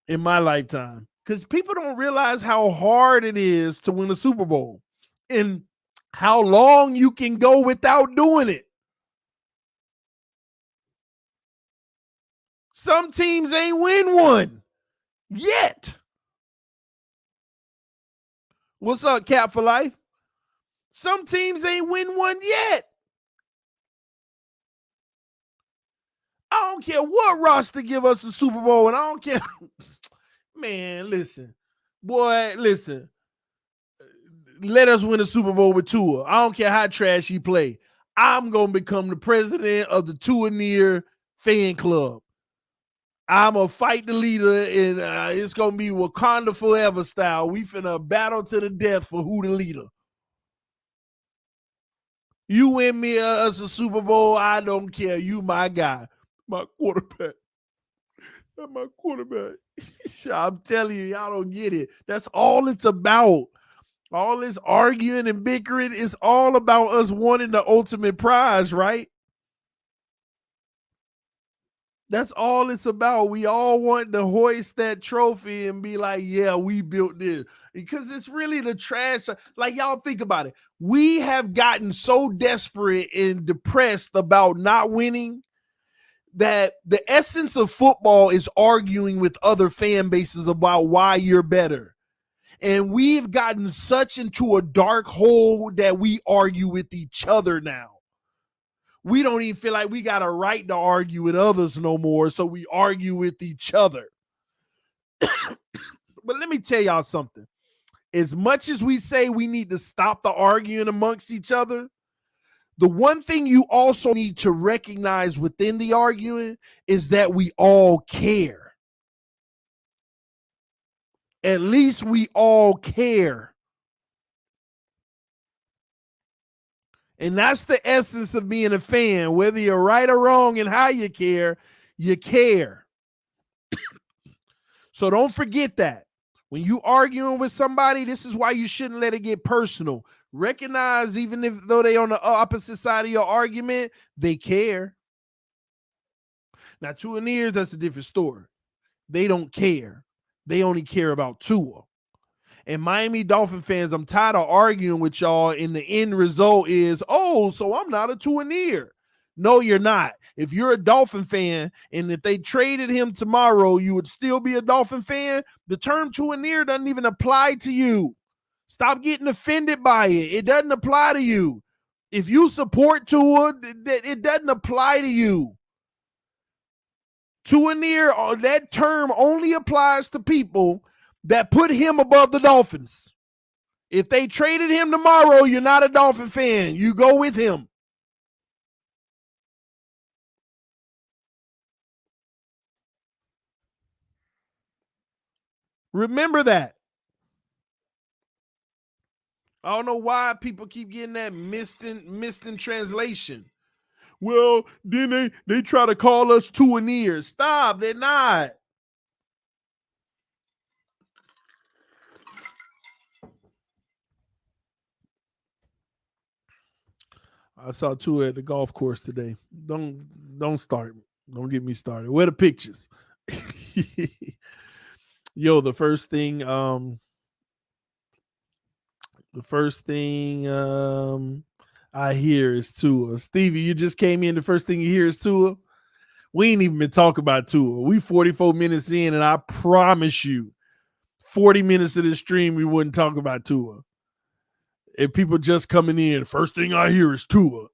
in my lifetime. Because people don't realize how hard it is to win a Super Bowl and how long you can go without doing it. Some teams ain't win one yet. What's up, Cap for Life? Some teams ain't win one yet. I don't care what roster give us a Super Bowl, and I don't care. Man, listen. Boy, listen. Let us win a Super Bowl with Tua. I don't care how trash he play. I'm going to become the president of the Tua Near fan club. I'm going to fight the leader, and it's going to be Wakanda Forever style. We finna battle to the death for who the leader. You win me us a Super Bowl, I don't care. You my guy. My quarterback. That's my quarterback. I'm telling you, y'all don't get it. That's all it's about. All this arguing and bickering is all about us wanting the ultimate prize, right? That's all it's about. We all want to hoist that trophy and be like, yeah, we built this. Because it's really the trash. Like, y'all think about it. We have gotten so desperate and depressed about not winning that the essence of football is arguing with other fan bases about why you're better. And we've gotten such into a dark hole that we argue with each other now. We don't even feel like we got a right to argue with others no more, so we argue with each other. But let me tell y'all something. As much as we say we need to stop the arguing amongst each other, the one thing you also need to recognize within the arguing is that we all care. At least we all care. And that's the essence of being a fan. Whether you're right or wrong and how you care, you care. So don't forget that. When you arguing with somebody, this is why you shouldn't let it get personal. Recognize, even if though they on the opposite side of your argument, they care. Now, Tua Nears, that's a different story. They don't care. They only care about Tua. And Miami Dolphin fans, I'm tired of arguing with y'all, and the end result is, oh, so I'm not a Tua Near. No, you're not. If you're a Dolphin fan, and if they traded him tomorrow, you would still be a Dolphin fan, the term Tua Near doesn't even apply to you. Stop getting offended by it. It doesn't apply to you. If you support Tua, it doesn't apply to you. Tua Near, that term only applies to people that put him above the Dolphins. If they traded him tomorrow, you're not a Dolphin fan. You go with him. Remember that. I don't know why people keep getting that missed in translation. Well, then they try to call us Tua Near. Stop. They're not. I saw Tua at the golf course today. Don't start. Don't get me started. Where the pictures? Yo, the first thing I hear is Tua. Stevie, you just came in. The first thing you hear is Tua. We ain't even been talking about Tua. We 44 minutes in, and I promise you, 40 minutes of this stream, we wouldn't talk about Tua. And people just coming in, first thing I hear is Tua.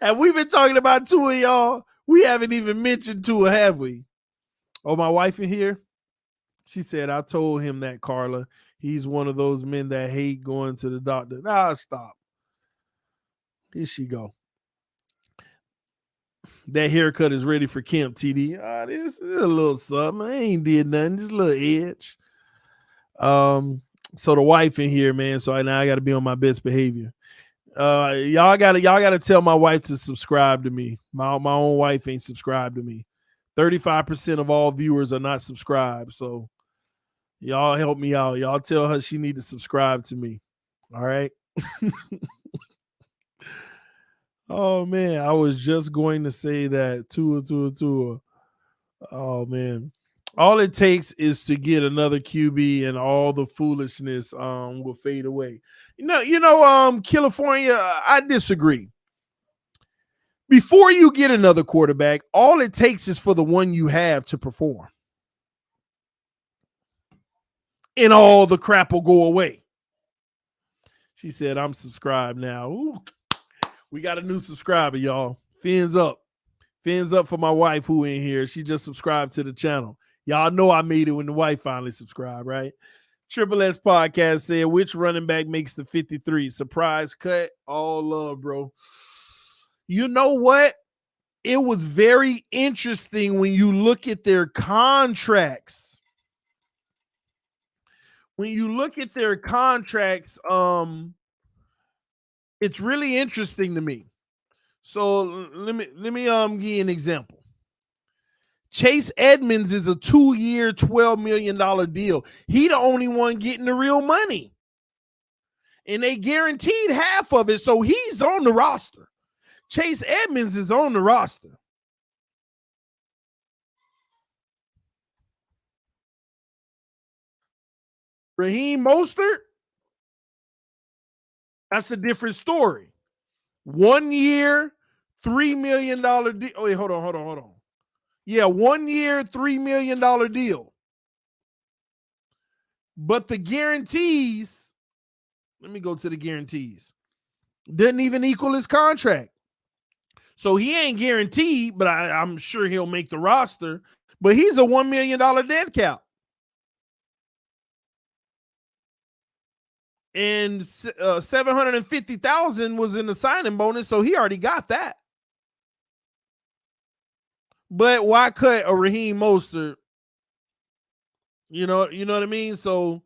Have we been talking about Tua, y'all? We haven't even mentioned Tua, have we? Oh, my wife in here? She said, I told him that, Carla. He's one of those men that hate going to the doctor. Nah, stop. Here she go. That haircut is ready for camp, TD. This is a little something. I ain't did nothing. Just a little edge. So the wife in here, man. So now I got to be on my best behavior. Y'all gotta tell my wife to subscribe to me. My own wife ain't subscribed to me. 35% of all viewers are not subscribed. So y'all help me out. Y'all tell her she need to subscribe to me. All right. Oh man, I was just going to say that. Tua. Oh man. All it takes is to get another QB and all the foolishness will fade away. California, I disagree. Before you get another quarterback, all it takes is for the one you have to perform. And all the crap will go away. She said, I'm subscribed now. Ooh, we got a new subscriber, y'all. Fins up. Fins up for my wife who in here. She just subscribed to the channel. Y'all know I made it when the wife finally subscribed, right? Triple S Podcast said, which running back makes the 53? Surprise cut. All love, bro. You know what? It was very interesting when you look at their contracts. When you look at their contracts, it's really interesting to me. So let me give you an example. Chase Edmonds is a 2-year, $12 million deal. He the only one getting the real money. And they guaranteed half of it, so he's on the roster. Chase Edmonds is on the roster. Raheem Mostert, that's a different story. 1 year, $3 million deal. Oh, wait, hold on. Yeah, 1 year, $3 million deal. But the guarantees, let me go to the guarantees, didn't even equal his contract. So he ain't guaranteed, but I'm sure he'll make the roster. But he's a $1 million dead cap. And $750,000 was in the signing bonus, so he already got that. But why cut a Raheem Mostert? You know what I mean? So,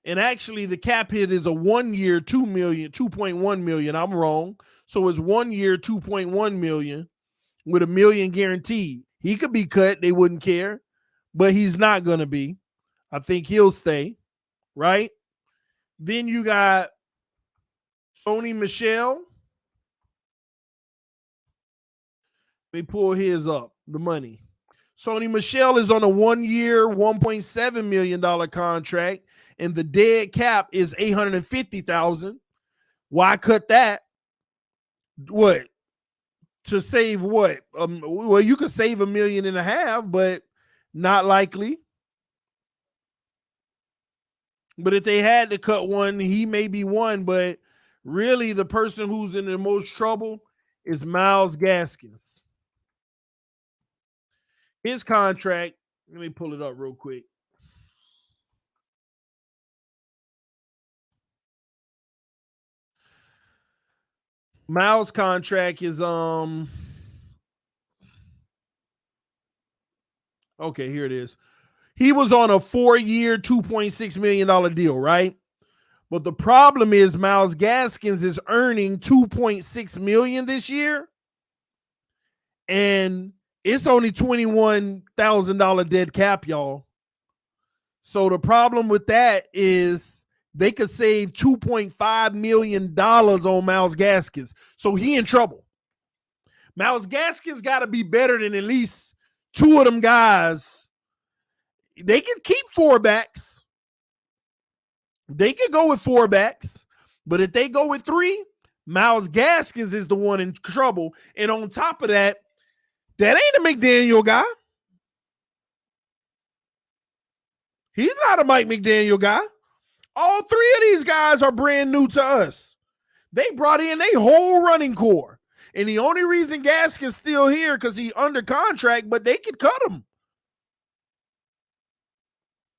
and actually the cap hit is a 1 year, $2.1 million. I'm wrong. So it's 1 year, $2.1 million with $1 million guaranteed. He could be cut. They wouldn't care, but he's not going to be. I think he'll stay, right? Then you got Sony Michel. They pull his up, the money. Sony Michel is on a 1 year, $1.7 million contract, and the dead cap is $850,000. Why cut that? What? To save what? Well, you could save $1.5 million, but not likely. But if they had to cut one, he may be one. But really, the person who's in the most trouble is Myles Gaskins. His contract, let me pull it up real quick. Myles' contract is okay, here it is. He was on a 4-year, $2.6 million deal, right? But the problem is Myles Gaskins is earning $2.6 million this year, and it's only $21,000 dead cap, y'all. So the problem with that is they could save $2.5 million on Myles Gaskins. So he in trouble. Myles Gaskins got to be better than at least two of them guys. They can keep 4 backs. They can go with 4 backs. But if they go with 3, Myles Gaskins is the one in trouble. And on top of that, that ain't a McDaniel guy. He's not a Mike McDaniel guy. All 3 of these guys are brand new to us. They brought in a whole running core. And the only reason Gaskins still here because he's under contract, but they could cut him.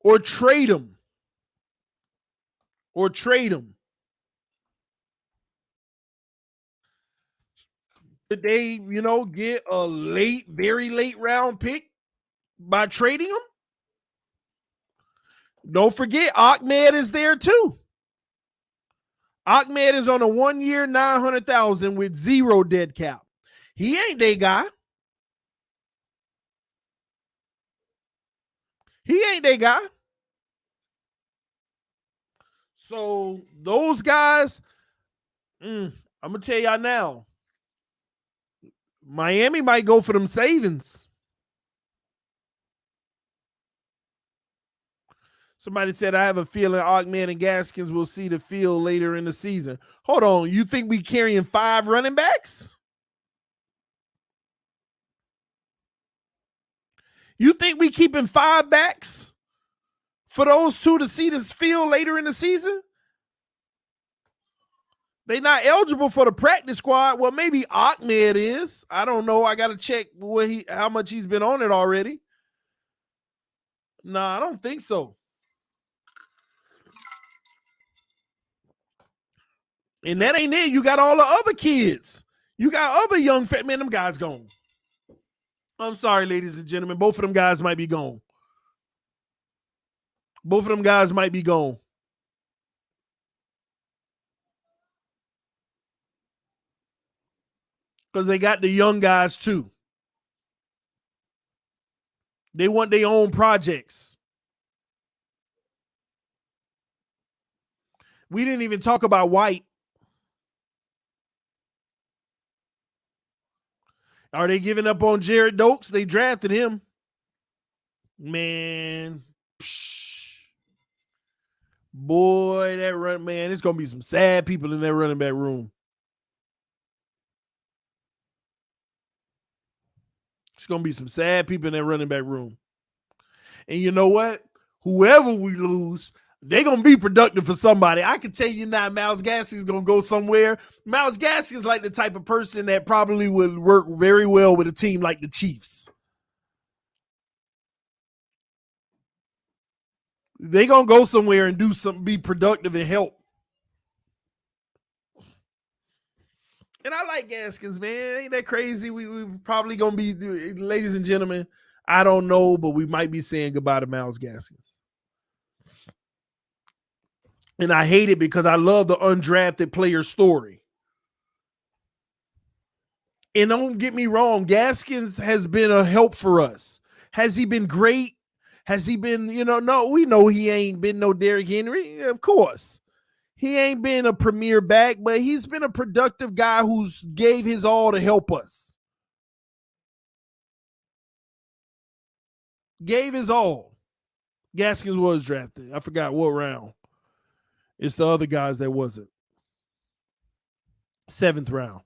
Or trade him. Did they, get a very late round pick by trading him? Don't forget, Ahmed is there too. Ahmed is on a 1 year, 900,000 with zero dead cap. He ain't their guy. He ain't their guy. So those guys, I'm gonna tell y'all now. Miami might go for them savings. Somebody said, I have a feeling Ahmed and Gaskins will see the field later in the season. Hold on. You think we carrying 5 running backs? You think we keeping 5 backs for those 2 to see this field later in the season? They not eligible for the practice squad. Well, maybe Ahmed is. I don't know. I got to check how much he's been on it already. Nah, I don't think so. And that ain't it. You got all the other kids. You got other young fat men. Them guys gone. I'm sorry, ladies and gentlemen. Both of them guys might be gone. Both of them guys might be gone. Because they got the young guys too. They want their own projects. We didn't even talk about White. Are they giving up on Jared Dokes? They drafted him. Man. Boy, that run, man, it's going to be some sad people in that running back room. It's going to be some sad people in that running back room. And you know what? Whoever we lose, they're going to be productive for somebody. I can tell you now, Myles Gaskins is going to go somewhere. Myles Gaskins is like the type of person that probably would work very well with a team like the Chiefs. They're going to go somewhere and do something, be productive and help. And I like Gaskins, man. Ain't that crazy? We probably going to be, ladies and gentlemen, I don't know, but we might be saying goodbye to Myles Gaskins. And I hate it because I love the undrafted player story. And don't get me wrong, Gaskins has been a help for us. Has he been great? Has he been, no, we know he ain't been no Derrick Henry, of course. He ain't been a premier back, but he's been a productive guy who's gave his all to help us. Gave his all. Gaskins was drafted. I forgot what round. It's the other guys that wasn't. 7th round.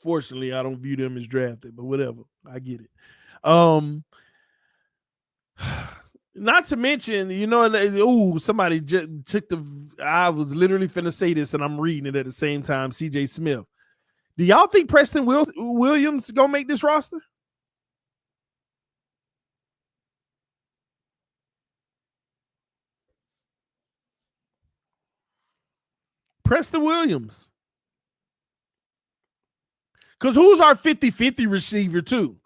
Fortunately, I don't view them as drafted, but whatever. I get it. Not to mention, somebody just took I was literally finna say this and I'm reading it at the same time, CJ Smith. Do y'all think Preston Williams gonna make this roster? Preston Williams. Because who's our 50-50 receiver too?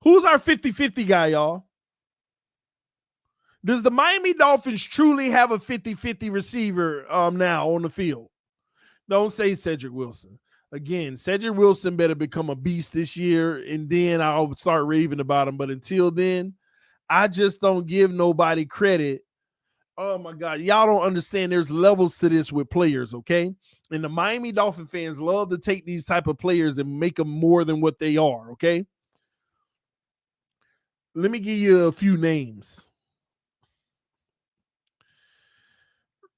Who's our 50-50 guy, y'all? Does the Miami Dolphins truly have a 50-50 receiver now on the field? Don't say Cedric Wilson. Again, Cedric Wilson better become a beast this year, and then I'll start raving about him. But until then, I just don't give nobody credit. Oh, my God. Y'all don't understand there's levels to this with players, okay? And the Miami Dolphin fans love to take these type of players and make them more than what they are, okay? Let me give you a few names.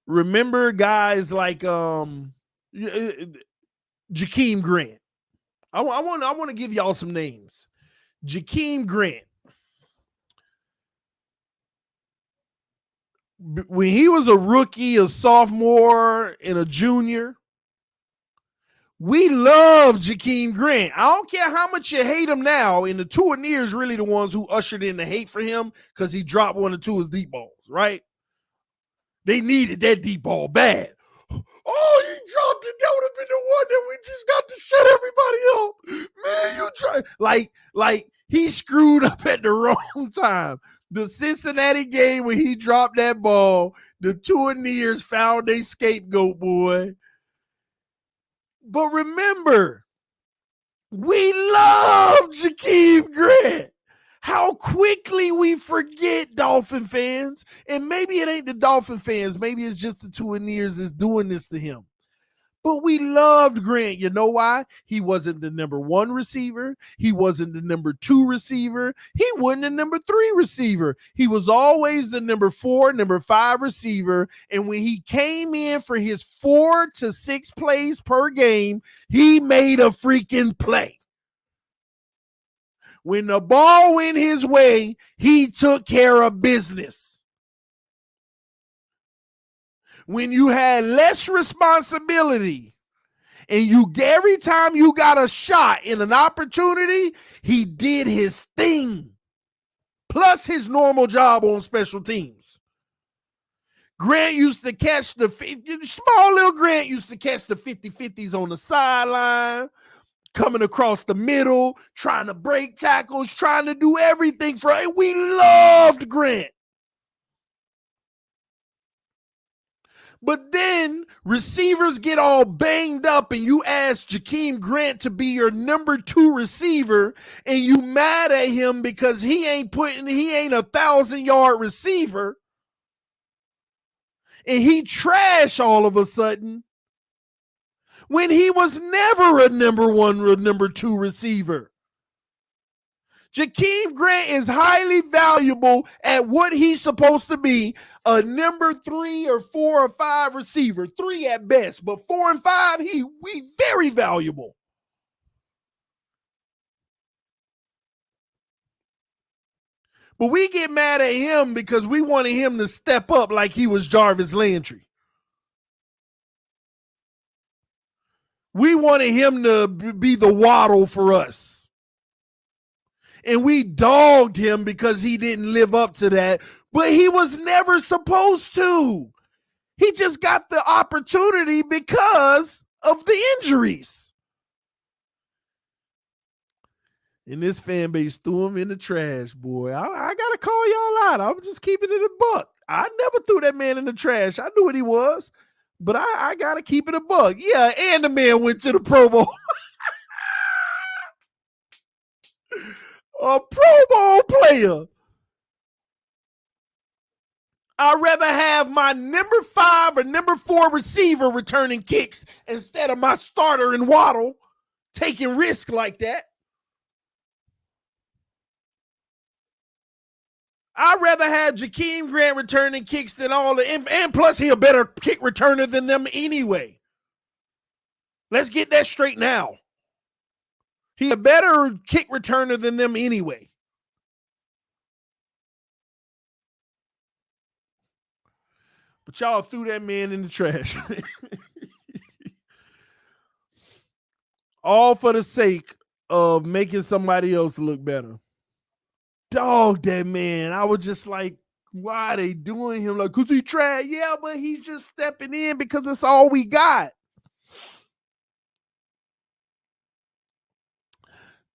Remember guys like Jakeem Grant. I want to give y'all some names. Jakeem Grant. When he was a rookie, a sophomore, and a junior, we love Jakeem Grant. I don't care how much you hate him now, and the Tuaniers really the ones who ushered in the hate for him because he dropped 1 or 2 of his deep balls, right? They needed that deep ball bad. Oh, he dropped it. That would have been the one that we just got to shut everybody up. Man, you try like he screwed up at the wrong time. The Cincinnati game when he dropped that ball, the Tuaneers found a scapegoat, boy. But remember, we love Jakeem Grant. How quickly we forget, Dolphin fans. And maybe it ain't the Dolphin fans. Maybe it's just the Tuaneers that's doing this to him. But we loved Grant. You know why? He wasn't the number 1 receiver. He wasn't the number 2 receiver. He wasn't the number 3 receiver. He was always the number 4, number 5 receiver. And when he came in for his 4 to 6 plays per game, he made a freaking play. When the ball went his way, he took care of business. When you had less responsibility and every time you got a shot in an opportunity, he did his thing. Plus his normal job on special teams. Grant used to catch small little Grant used to catch the 50-50s on the sideline, coming across the middle, trying to break tackles, trying to do everything and we loved Grant. But then receivers get all banged up and you ask Jakeem Grant to be your number 2 receiver and you mad at him because he ain't a 1,000-yard receiver and he trash all of a sudden when he was never a number 1 or number 2 receiver. Jakeem Grant is highly valuable at what he's supposed to be, a number 3 or 4 or 5 receiver, 3 at best, but 4 and 5, we very valuable. But we get mad at him because we wanted him to step up like he was Jarvis Landry. We wanted him to be the Waddle for us. And we dogged him because he didn't live up to that, but he was never supposed to. He just got the opportunity because of the injuries. And this fan base threw him in the trash, boy. I got to call y'all out. I'm just keeping it a buck. I never threw that man in the trash. I knew what he was, but I got to keep it a buck. Yeah, and the man went to the Pro Bowl. A Pro Bowl player. I'd rather have my number 5 or number 4 receiver returning kicks instead of my starter and Waddle taking risk like that. I'd rather have Jakeem Grant returning kicks than and plus he a better kick returner than them anyway. Let's get that straight now. He a better kick returner than them anyway. But y'all threw that man in the trash. All for the sake of making somebody else look better. Dog that man. I was just like, why are they doing him? Like, because he tried. Yeah, but he's just stepping in because that's all we got.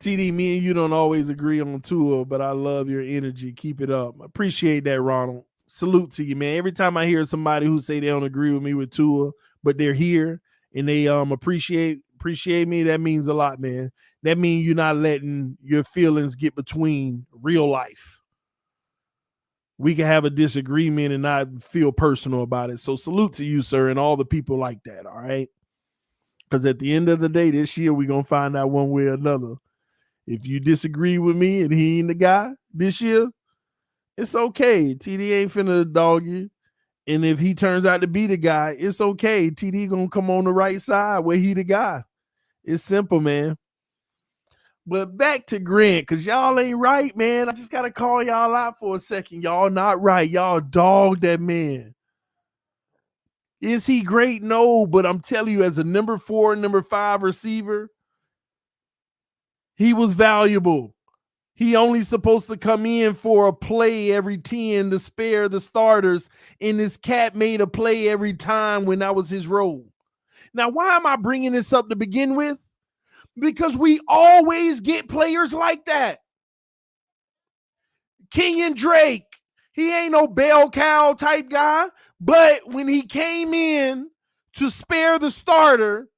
TD, me and you don't always agree on Tua, but I love your energy. Keep it up. Appreciate that, Ronald. Salute to you, man. Every time I hear somebody who say they don't agree with me with Tua, but they're here and they appreciate me, that means a lot, man. That means you're not letting your feelings get between real life. We can have a disagreement and not feel personal about it. So salute to you, sir, and all the people like that, all right? Because at the end of the day, this year, we're going to find out one way or another. If you disagree with me and he ain't the guy this year, it's okay. TD ain't finna dog you. And if he turns out to be the guy, it's okay. TD gonna come on the right side where he the guy. It's simple, man. But back to Grant, because y'all ain't right, man. I just got to call y'all out for a second. Y'all not right. Y'all dog that man. Is he great? No, but I'm telling you, as a number 4, number 5 receiver, he was valuable. He only supposed to come in for a play every 10 to spare the starters, and this cat made a play every time when that was his role. Now, why am I bringing this up to begin with? Because we always get players like that. Kenyon Drake, he ain't no bell cow type guy, but when he came in to spare the starter,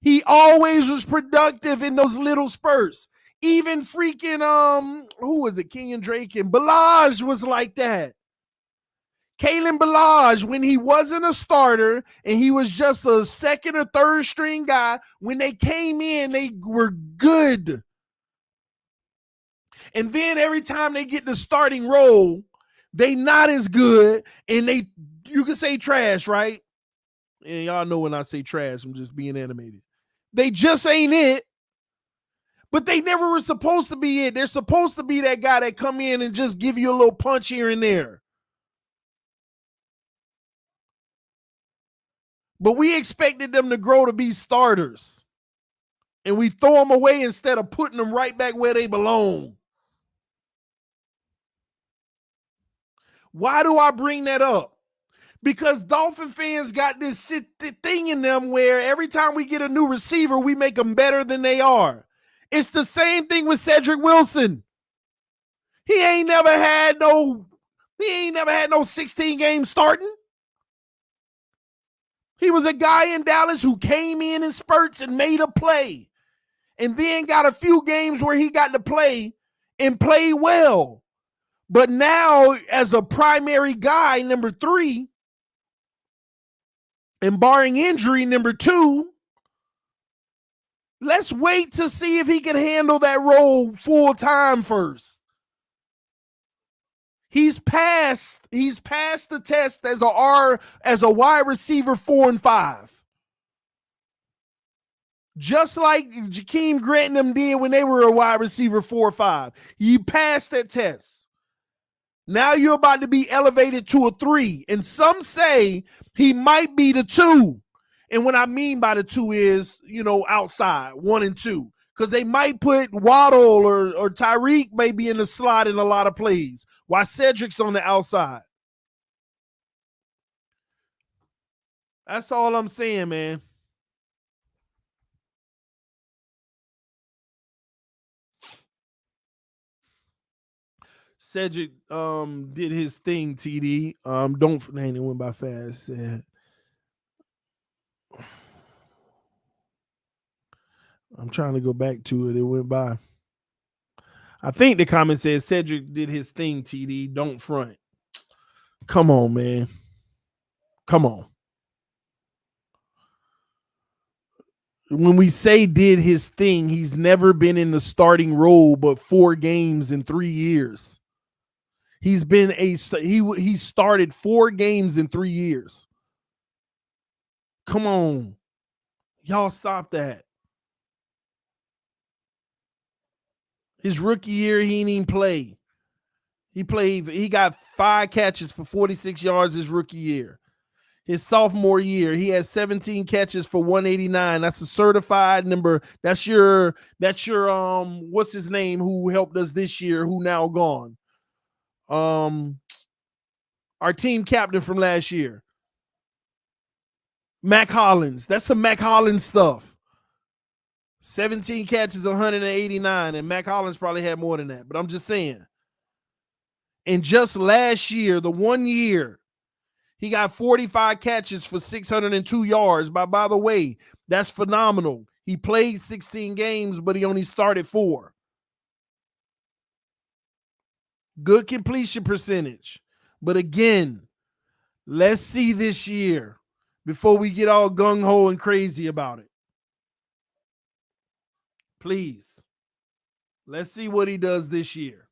he always was productive in those little spurts. Even freaking who was it? Kenyon Drake and Balaj was like that. Kalen Balaj, when he wasn't a starter and he was just a second or third string guy, when they came in, they were good. And then every time they get the starting role, they not as good, and you can say trash, right? And y'all know when I say trash, I'm just being animated. They just ain't it. But they never were supposed to be it. They're supposed to be that guy that come in and just give you a little punch here and there. But we expected them to grow to be starters. And we throw them away instead of putting them right back where they belong. Why do I bring that up? Because Dolphin fans got this thing in them where every time we get a new receiver, we make them better than they are. It's the same thing with Cedric Wilson. He ain't never had no 16 games starting. He was a guy in Dallas who came in spurts and made a play, and then got a few games where he got to play and play well. But now, as a primary guy, number 3, and barring injury, number 2, let's wait to see if he can handle that role full time first. He's passed the test as a wide receiver 4 and 5. Just like Jakeem Grant and them did when they were a wide receiver 4 or 5. He passed that test. Now you're about to be elevated to a 3. And some say he might be the 2. And what I mean by the 2 is, outside, 1 and 2. Because they might put Waddle or Tyreek maybe in the slot in a lot of plays, while Cedric's on the outside. That's all I'm saying, man. Cedric did his thing, TD. It went by fast. I'm trying to go back to it. It went by. I think the comment says Cedric did his thing, TD. Don't front. Come on, man. Come on. When we say did his thing, he's never been in the starting role but 4 games in 3 years. He started 4 games in 3 years. Come on. Y'all stop that. His rookie year, he didn't even play. He got 5 catches for 46 yards his rookie year. His sophomore year, he had 17 catches for 189. That's a certified number. That's your what's his name who helped us this year, who now gone. Our team captain from last year. Mac Hollins. That's some Mac Hollins stuff. 17 catches, 189, and Mac Hollins probably had more than that, but I'm just saying. And just last year, the 1 year, he got 45 catches for 602 yards. By the way, that's phenomenal. He played 16 games, but he only started 4. Good completion percentage. But again, let's see this year before we get all gung-ho and crazy about it. Please. Let's see what he does this year.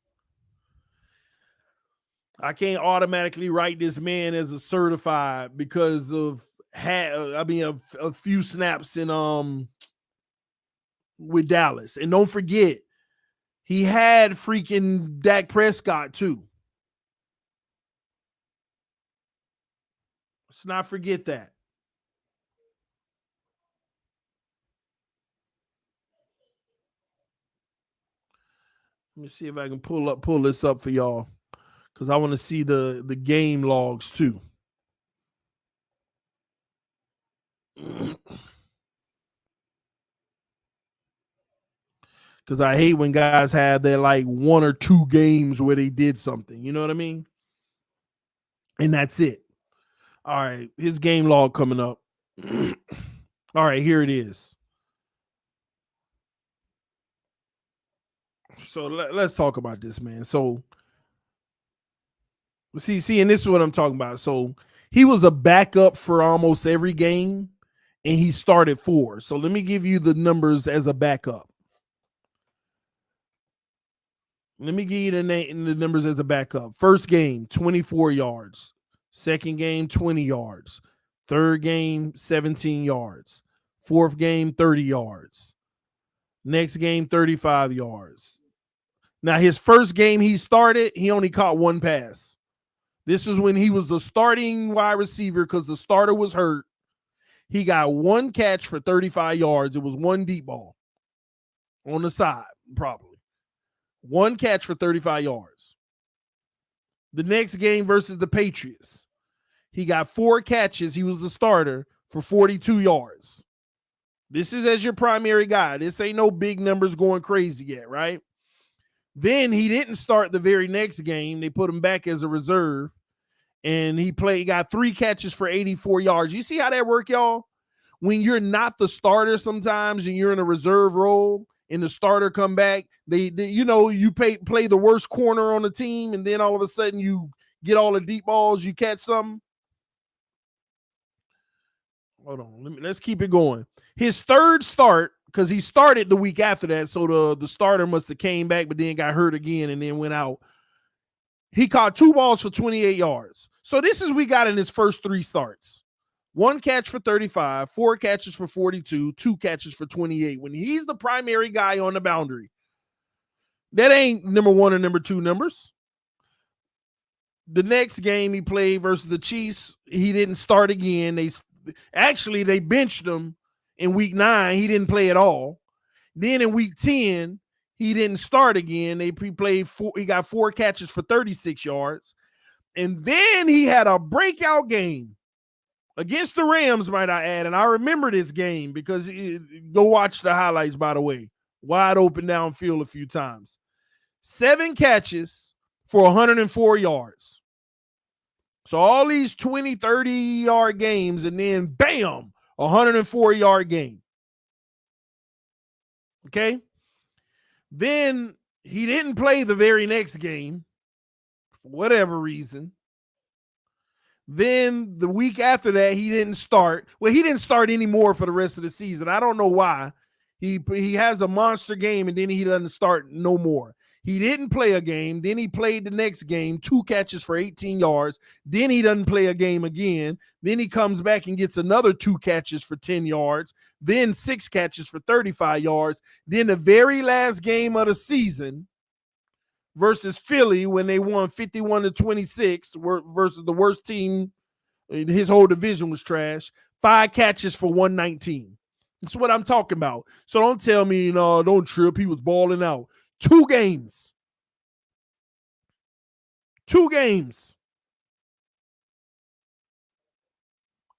I can't automatically write this man as a certified because of a few snaps in with Dallas. And don't forget, he had freaking Dak Prescott too. Let's not forget that. Let me see if I can pull this up for y'all, because I want to see the game logs too. because I hate when guys have their like 1 or 2 games where they did something. You know what I mean? And that's it. All right, his game log coming up. All right, here it is. So let's talk about this, man. So see, and this is what I'm talking about. So he was a backup for almost every game, and he started 4. So let me give you the numbers as a backup. Let me give you the numbers as a backup. First game, 24 yards. Second game, 20 yards. Third game, 17 yards. Fourth game, 30 yards. Next game, 35 yards. Now, his first game he started, he only caught 1 pass. This is when he was the starting wide receiver because the starter was hurt. He got 1 catch for 35 yards. It was 1 deep ball on the side, probably. 1 catch for 35 yards. The next game versus the Patriots, he got 4 catches. He was the starter for 42 yards. This is as your primary guy. This ain't no big numbers going crazy yet, right? Then he didn't start the very next game. They put him back as a reserve, and he got 3 catches for 84 yards. You see how that work, y'all? When you're not the starter sometimes and you're in a reserve role and the starter come back, they you play the worst corner on the team, and then all of a sudden you get all the deep balls, you catch something. Hold on, let's keep it going. His third start, because he started the week after that, so the starter must have came back, but then got hurt again and then went out. He caught 2 balls for 28 yards. So this is we got in his first 3 starts. 1 catch for 35, 4 catches for 42, 2 catches for 28. When he's the primary guy on the boundary, that ain't number 1 or number 2 numbers. The next game he played versus the Chiefs, he didn't start again. They benched him in week 9. He didn't play at all. Then in week 10, he didn't start again. He got 4 catches for 36 yards. And then he had a breakout game against the Rams, might I add. And I remember this game because go watch the highlights, by the way. Wide open downfield a few times. 7 catches for 104 yards. So all these 20, 30-yard games, and then bam, 104-yard game. Okay? Then he didn't play the very next game for whatever reason. Then the week after that, he didn't start. Well, he didn't start anymore for the rest of the season. I don't know why. He has a monster game, and then he doesn't start no more. He didn't play a game. Then he played the next game, 2 catches for 18 yards. Then he doesn't play a game again. Then he comes back and gets another 2 catches for 10 yards. Then 6 catches for 35 yards. Then the very last game of the season versus Philly when they won 51-26 versus the worst team. His whole division was trash. 5 catches for 119. That's what I'm talking about. So don't tell me, don't trip. He was balling out. 2 games. 2 games.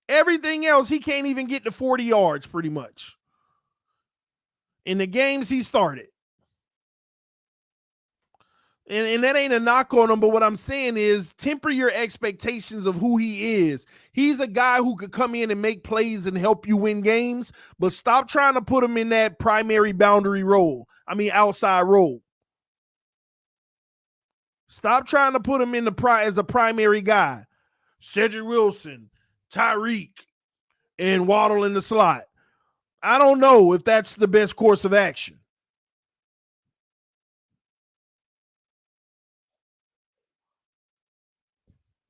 Everything else, he can't even get to 40 yards pretty much in the games he started. And that ain't a knock on him, but what I'm saying is temper your expectations of who he is. He's a guy who could come in and make plays and help you win games, but stop trying to put him in that primary boundary role. Outside role. Stop trying to put him in as a primary guy. Cedric Wilson, Tyreek, and Waddle in the slot. I don't know if that's the best course of action.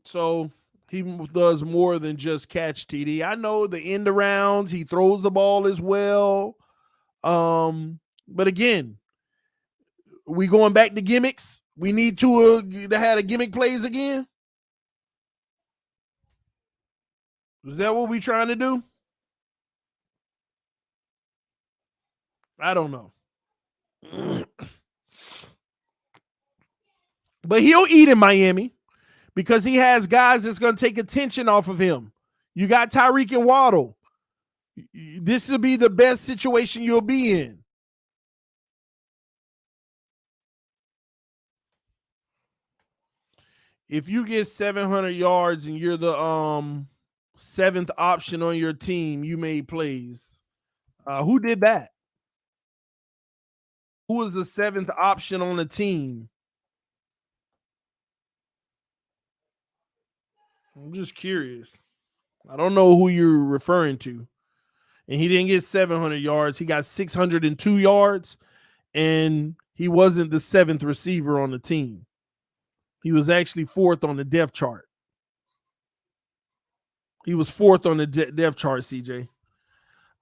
So he does more than just catch, TD. I know the end arounds, he throws the ball as well. But again, we going back to gimmicks. We need to have a gimmick plays again. Is that what we trying to do? I don't know. But he'll eat in Miami because he has guys that's going to take attention off of him. You got Tyreek and Waddle. This will be the best situation you'll be in. If you get 700 yards and you're the seventh option on your team, you made plays. Who did that? Who was the seventh option on the team? I'm just curious. I don't know who you're referring to. And he didn't get 700 yards. He got 602 yards, and he wasn't the seventh receiver on the team. He was actually fourth on the depth chart. He was fourth on the depth chart, CJ.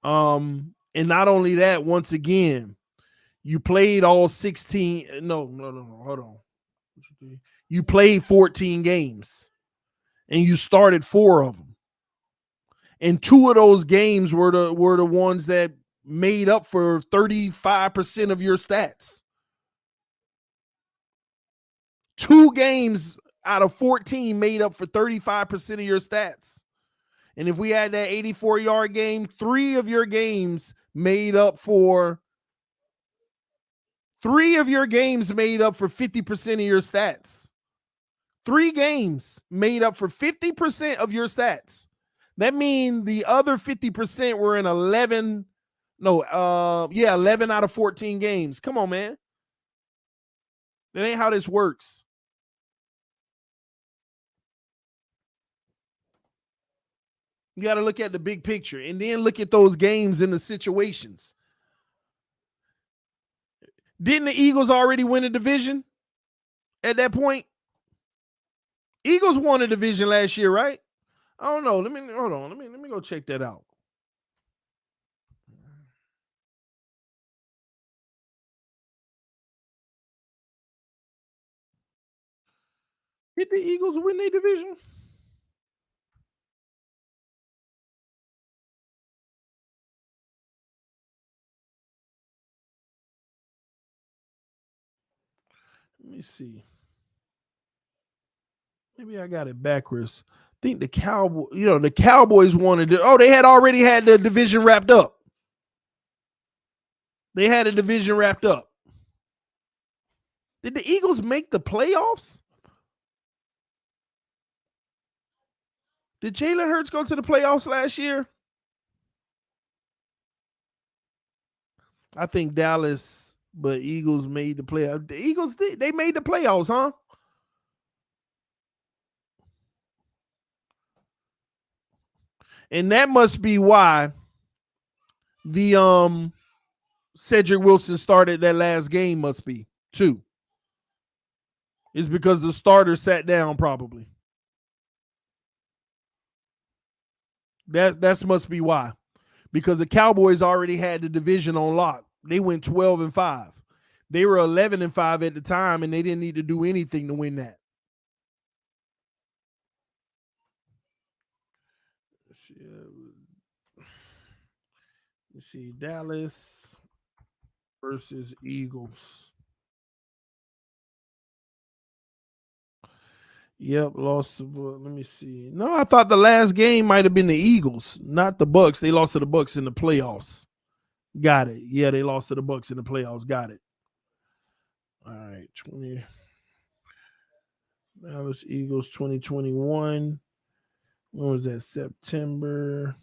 And not only that, once again, you played all 16. No, hold on. You played 14 games, and you started 4 of them. And 2 of those games were the ones that made up for 35% of your stats. 2 games out of 14 made up for 35% of your stats. And if we had that 84-yard game, 3 of your games made up for 50% of your stats. 3 games made up for 50% of your stats. That means the other 50% were in 11 out of 14 games. Come on, man. That ain't how this works. You got to look at the big picture and then look at those games and the situations. Didn't the Eagles already win a division at that point? Eagles won a division last year, right? I don't know. Hold on. Let me go check that out. Did the Eagles win their division? Let me see. Maybe I got it backwards. I think the Cowboys wanted to. They had already had the division wrapped up. They had a division wrapped up. Did the Eagles make the playoffs? Did Jalen Hurts go to the playoffs last year? I think Dallas, but Eagles made the playoffs. The Eagles, they made the playoffs, huh? And that must be why the Cedric Wilson started that last game, must be too. It's because the starter sat down, probably. That must be why. Because the Cowboys already had the division on lock. They went 12-5. They were 11-5 at the time, and they didn't need to do anything to win that. Let's see, Dallas versus Eagles. Yep, lost. Let me see. No, I thought the last game might have been the Eagles, not the Bucks. They lost to the Bucks in the playoffs. Got it. Yeah, they lost to the Bucks in the playoffs. Got it. All right, 20. Dallas Eagles 2021. When was that? September.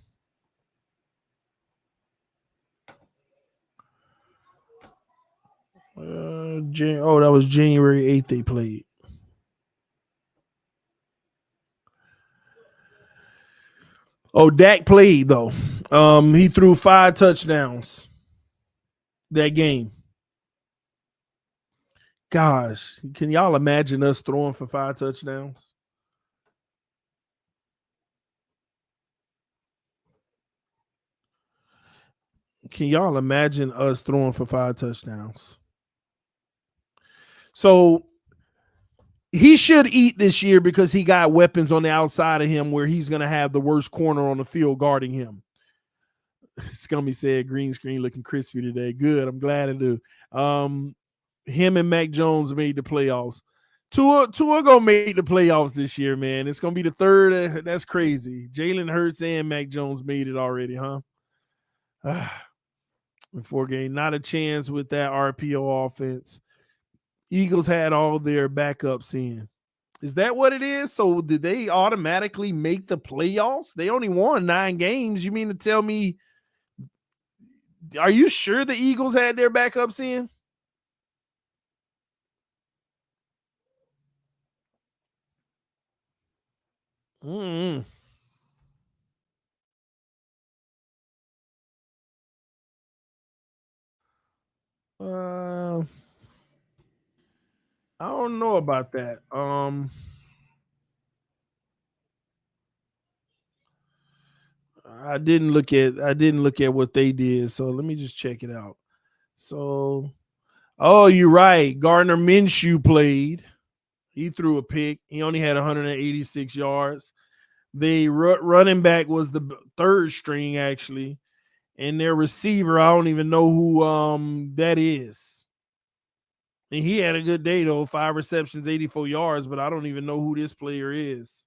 That was January 8th they played. Oh, Dak played though. He threw 5 touchdowns that game. Gosh, can y'all imagine us throwing for 5 touchdowns? Can y'all imagine us throwing for 5 touchdowns? So he should eat this year because he got weapons on the outside of him where he's going to have the worst corner on the field guarding him. Scummy said green screen looking crispy today. Good. I'm glad I do. Him and Mac Jones made the playoffs. Tua gonna make the playoffs this year, man. It's gonna be the third. That's crazy. Jalen Hurts and Mac Jones made it already, huh? Before game, not a chance with that RPO offense. Eagles had all their backups in. Is that what it is? So did they automatically make the playoffs? They only won 9 games. You mean to tell me, are you sure the Eagles had their backups in? Mm-hmm. Uh, I don't know about that. I didn't look at what they did. So let me just check it out. So, oh, you're right. Gardner Minshew played. He threw a pick. He only had 186 yards. The running back was the third string actually, and their receiver, I don't even know who that is. And he had a good day though, 5 receptions, 84 yards, but I don't even know who this player is.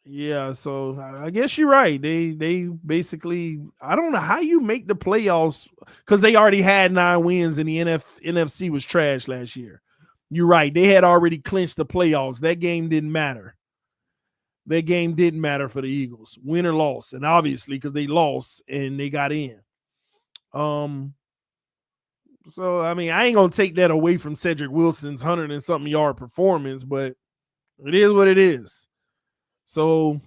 Yeah, so I guess you're right. They basically, I don't know how you make the playoffs because they already had 9 wins and the NFC was trash last year. You're right. They had already clinched the playoffs. That game didn't matter. That game didn't matter for the Eagles, win or loss, and obviously because they lost and they got in. Um, so I mean, I ain't gonna take that away from Cedric Wilson's 100 and something yard performance, but it is what it is. So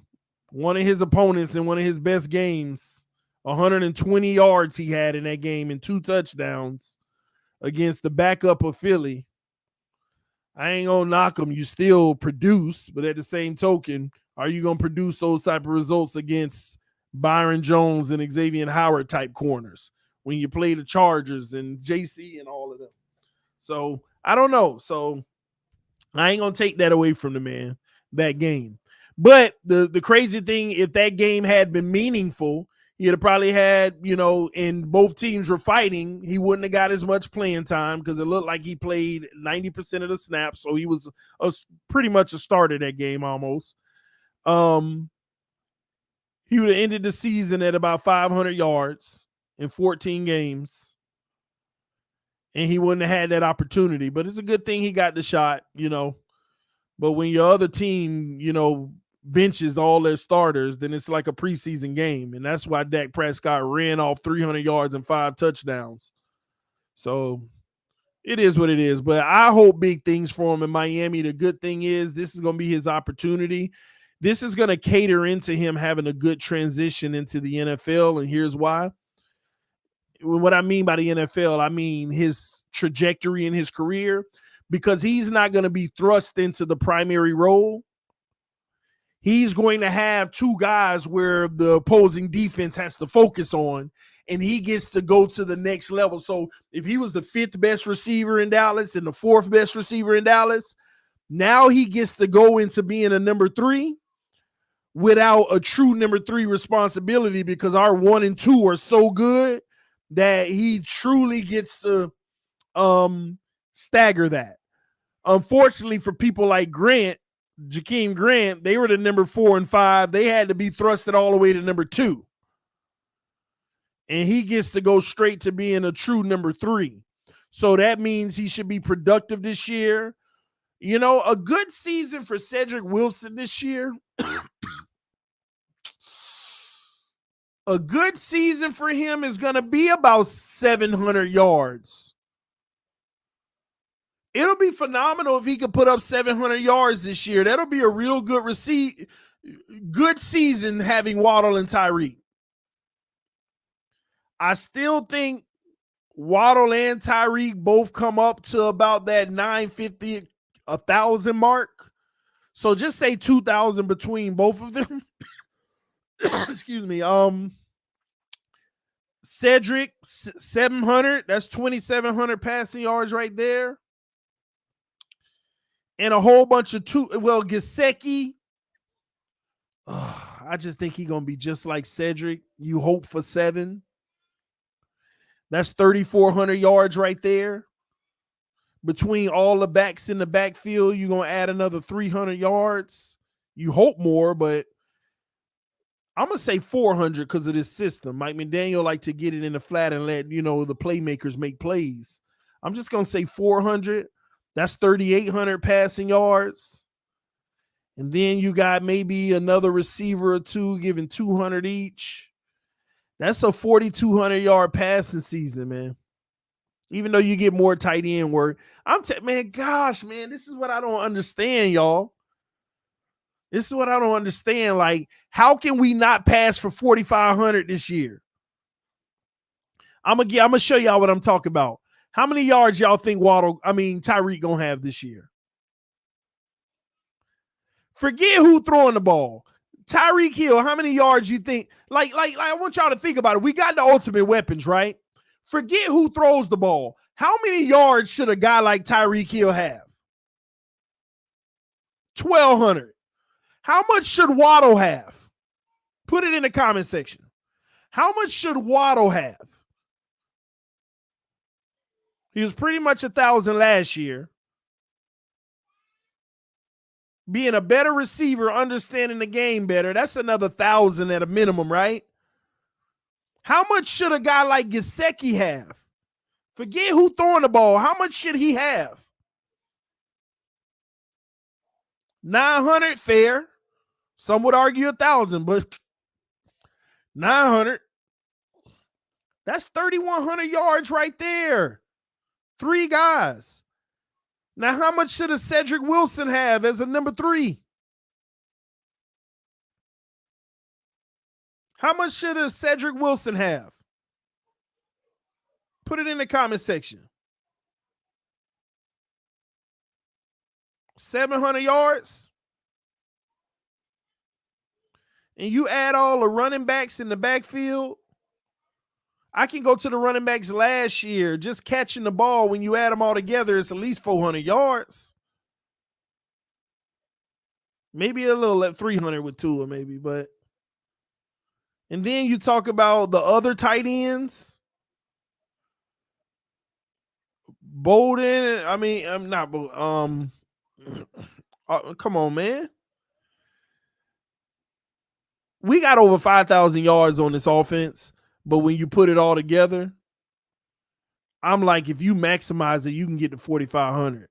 one of his opponents in one of his best games, 120 yards he had in that game and 2 touchdowns against the backup of Philly. I ain't gonna knock him. You still produce, but at the same token, are you gonna produce those type of results against Byron Jones and Xavier Howard type corners when you play the Chargers and JC and all of them? So I don't know. So I ain't gonna take that away from the man, that game. But the crazy thing, if that game had been meaningful, he'd have probably had, and both teams were fighting, he wouldn't have got as much playing time because it looked like he played 90% of the snaps. So he was pretty much a starter that game almost. Um, he would have ended the season at about 500 yards in 14 games. And he wouldn't have had that opportunity. But it's a good thing he got the shot. But when your other team, benches all their starters, then it's like a preseason game. And that's why Dak Prescott ran off 300 yards and 5 touchdowns. So it is what it is. But I hope big things for him in Miami. The good thing is this is going to be his opportunity. This is going to cater into him having a good transition into the NFL. And here's why. What I mean by the NFL, I mean his trajectory in his career, because he's not going to be thrust into the primary role. He's going to have 2 guys where the opposing defense has to focus on, and he gets to go to the next level. So if he was the 5th best receiver in Dallas and the 4th best receiver in Dallas, now he gets to go into being a number 3 without a true number 3 responsibility, because our 1 and 2 are so good that he truly gets to stagger that. Unfortunately for people like Jakeem Grant, they were the number 4 and 5. They had to be thrusted all the way to number 2. And he gets to go straight to being a true number 3. So that means he should be productive this year. A good season for Cedric Wilson this year. A good season for him is going to be about 700 yards. It'll be phenomenal if he could put up 700 yards this year. That'll be a real good good season having Waddle and Tyreek. I still think Waddle and Tyreek both come up to about that 950, 1,000 mark. So just say 2,000 between both of them. Excuse me. Cedric 700. That's 2,700 passing yards right there. And a whole bunch of Gesicki. I just think he's going to be just like Cedric. You hope for 7. That's 3,400 yards right there. Between all the backs in the backfield, you're going to add another 300 yards. You hope more, but I'm going to say 400 because of this system. Mike McDaniel like to get it in the flat and let, the playmakers make plays. I'm just going to say 400. That's 3,800 passing yards. And then you got maybe another receiver or two giving 200 each. That's a 4,200-yard passing season, man. Even though you get more tight end work. Man, gosh, man, this is what I don't understand, y'all. This is what I don't understand. Like, how can we not pass for 4,500 this year? I'm gonna show y'all what I'm talking about. How many yards y'all think Tyreek gonna have this year? Forget who throwing the ball. Tyreek Hill, how many yards you think? Like, I want y'all to think about it. We got the ultimate weapons, right? Forget who throws the ball. How many yards should a guy like Tyreek Hill have? 1,200. How much should Waddle have? Put it in the comment section. How much should Waddle have? He was pretty much 1,000 last year. Being a better receiver, understanding the game better, that's another 1,000 at a minimum, right? How much should a guy like Gesicki have? Forget who throwing the ball. How much should he have? 900, fair. Some would argue 1,000, but 900. That's 3,100 yards right there. 3 guys. Now, how much should a Cedric Wilson have as a number 3? How much should a Cedric Wilson have? Put it in the comment section. 700 yards. And you add all the running backs in the backfield. I can go to the running backs last year, just catching the ball. When you add them all together, it's at least 400 yards. Maybe a little 300 with Tua, maybe, but. And then you talk about the other tight ends. Bolden, I'm not, come on, man. We got over 5,000 yards on this offense, but when you put it all together, I'm like, if you maximize it, you can get to 4,500.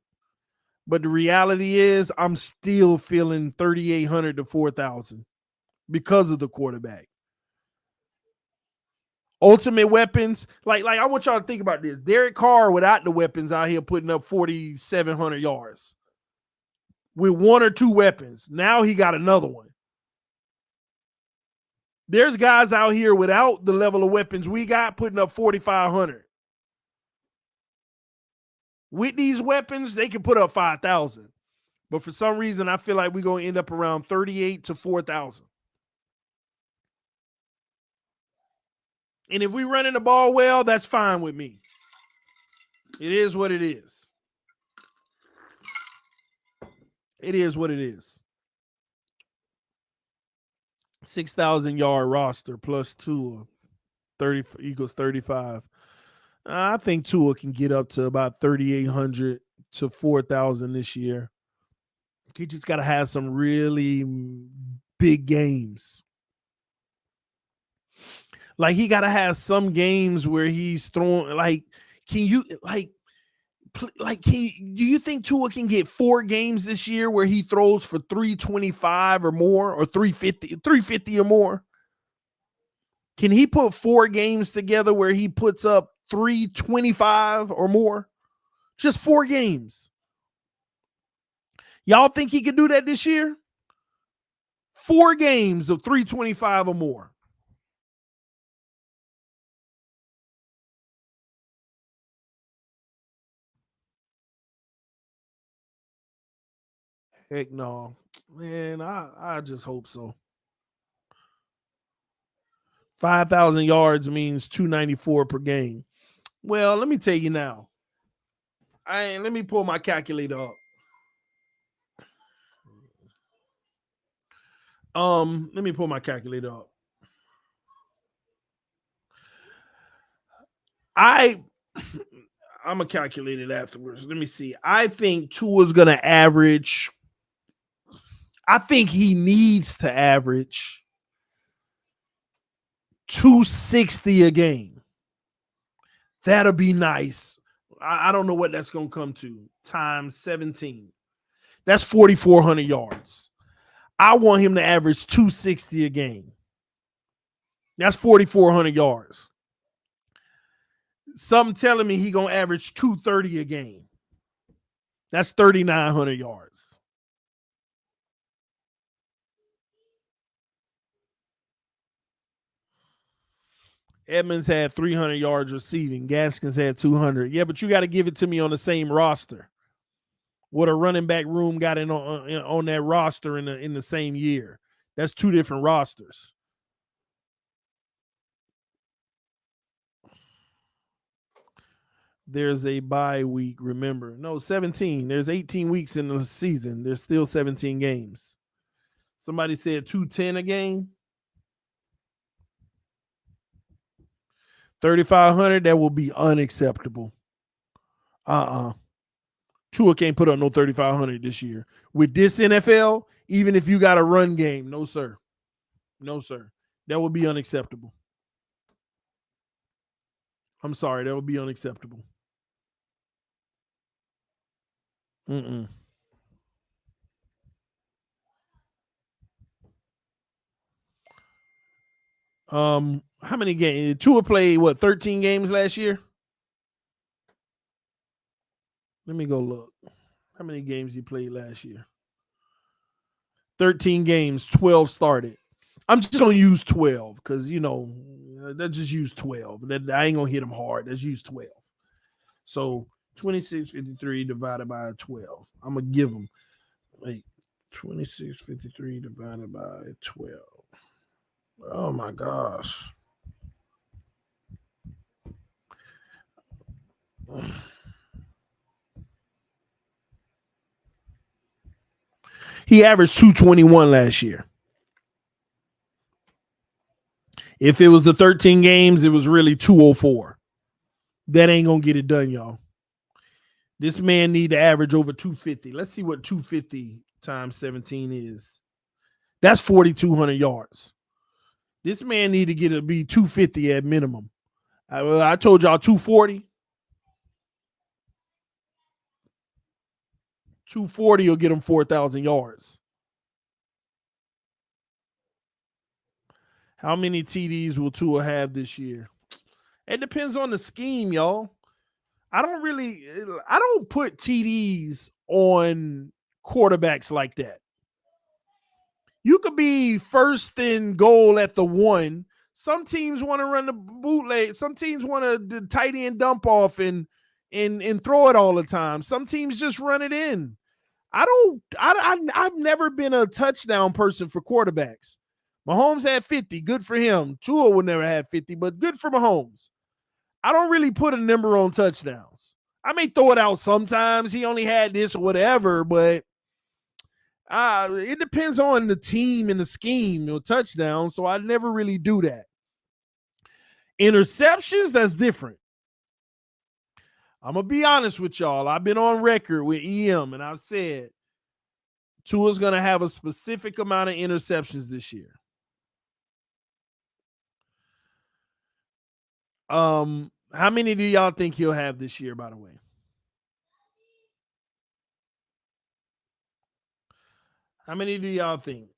But the reality is, I'm still feeling 3,800 to 4,000 because of the quarterback. Ultimate weapons, like I want y'all to think about this. Derek Carr without the weapons out here putting up 4,700 yards with 1 or 2 weapons. Now he got another one. There's guys out here without the level of weapons we got putting up 4,500. With these weapons, they can put up 5,000. But for some reason, I feel like we're going to end up around 38 to 4,000. And if we running the ball well, that's fine with me. It is what it is. It is what it is. 6,000-yard roster plus Tua, 30 equals 35. I think Tua can get up to about 3,800 to 4,000 this year. He just got to have some really big games. Like, he got to have some games where he's throwing, like, do you think Tua can get 4 games this year where he throws for 325 or more, or 350 or more? Can he put 4 games together where he puts up 325 or more? Just 4 games. Y'all think he could do that this year? 4 games of 325 or more. Heck no. Man, I just hope so. 5,000 yards means 294 per game. Well, let me tell you now. Let me pull my calculator up. Let me pull my calculator up. I'm gonna calculate it afterwards. Let me see. I think Tua's gonna average. I think he needs to average 260 a game. That'll be nice. I don't know what that's going to come to, times 17. That's 4,400 yards. I want him to average 260 a game. That's 4,400 yards. Something telling me he going to average 230 a game. That's 3,900 yards. Edmonds had 300 yards receiving. Gaskins had 200. Yeah, but you got to give it to me on the same roster. What a running back room got in on that roster in the same year. That's two different rosters. There's a bye week, remember. No, 17. There's 18 weeks in the season. There's still 17 games. Somebody said 210 a game. 3,500, that will be unacceptable. Tua can't put up no 3,500 this year. With this NFL, even if you got a run game, no, sir. No, sir. That would be unacceptable. I'm sorry, that would be unacceptable. How many games? Tua played, what, 13 games last year? Let me go look. How many games he played last year? 13 games, 12 started. I'm just going to use 12 because, let's just use 12. I ain't going to hit him hard. Let's use 12. So 2653 divided by 12. I'm going to give him 2653 divided by 12. Oh, my gosh. He averaged 221 last year. If it was the 13 games, it was really 204. That ain't going to get it done, y'all. This man need to average over 250. Let's see what 250 times 17 is. That's 4,200 yards. This man need to be 250 at minimum. I told y'all 240. 240 will get him 4,000 yards. How many TDs will Tua have this year? It depends on the scheme, y'all. I don't put TDs on quarterbacks like that. You could be first and goal at the 1. Some teams want to run the bootleg. Some teams want to tight end dump off and throw it all the time. Some teams just run it in. I've never been a touchdown person for quarterbacks. Mahomes had 50. Good for him. Tua would never have 50, but good for Mahomes. I don't really put a number on touchdowns. I may throw it out sometimes. He only had this or whatever, but it depends on the team and the scheme, touchdowns. So I never really do that. Interceptions, that's different. I'm going to be honest with y'all. I've been on record with EM, and I've said Tua's going to have a specific amount of interceptions this year. How many do y'all think he'll have this year, by the way? How many do y'all think?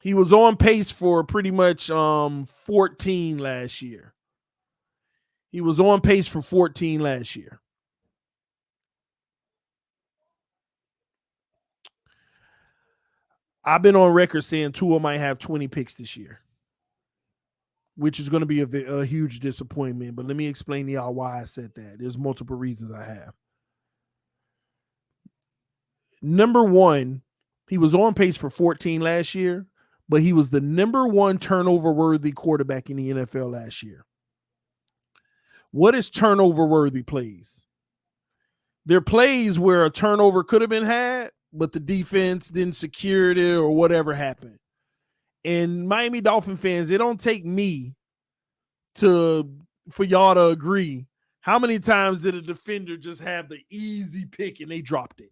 He was on pace for pretty much 14 last year. He was on pace for 14 last year. I've been on record saying Tua might have 20 picks this year, which is going to be a huge disappointment. But let me explain to y'all why I said that. There's multiple reasons I have. Number one, he was on pace for 14 last year, but he was the number one turnover-worthy quarterback in the NFL last year. What is turnover-worthy plays? They're plays where a turnover could have been had, but the defense didn't secure it or whatever happened. And Miami Dolphin fans, it don't take me for y'all to agree. How many times did a defender just have the easy pick and they dropped it?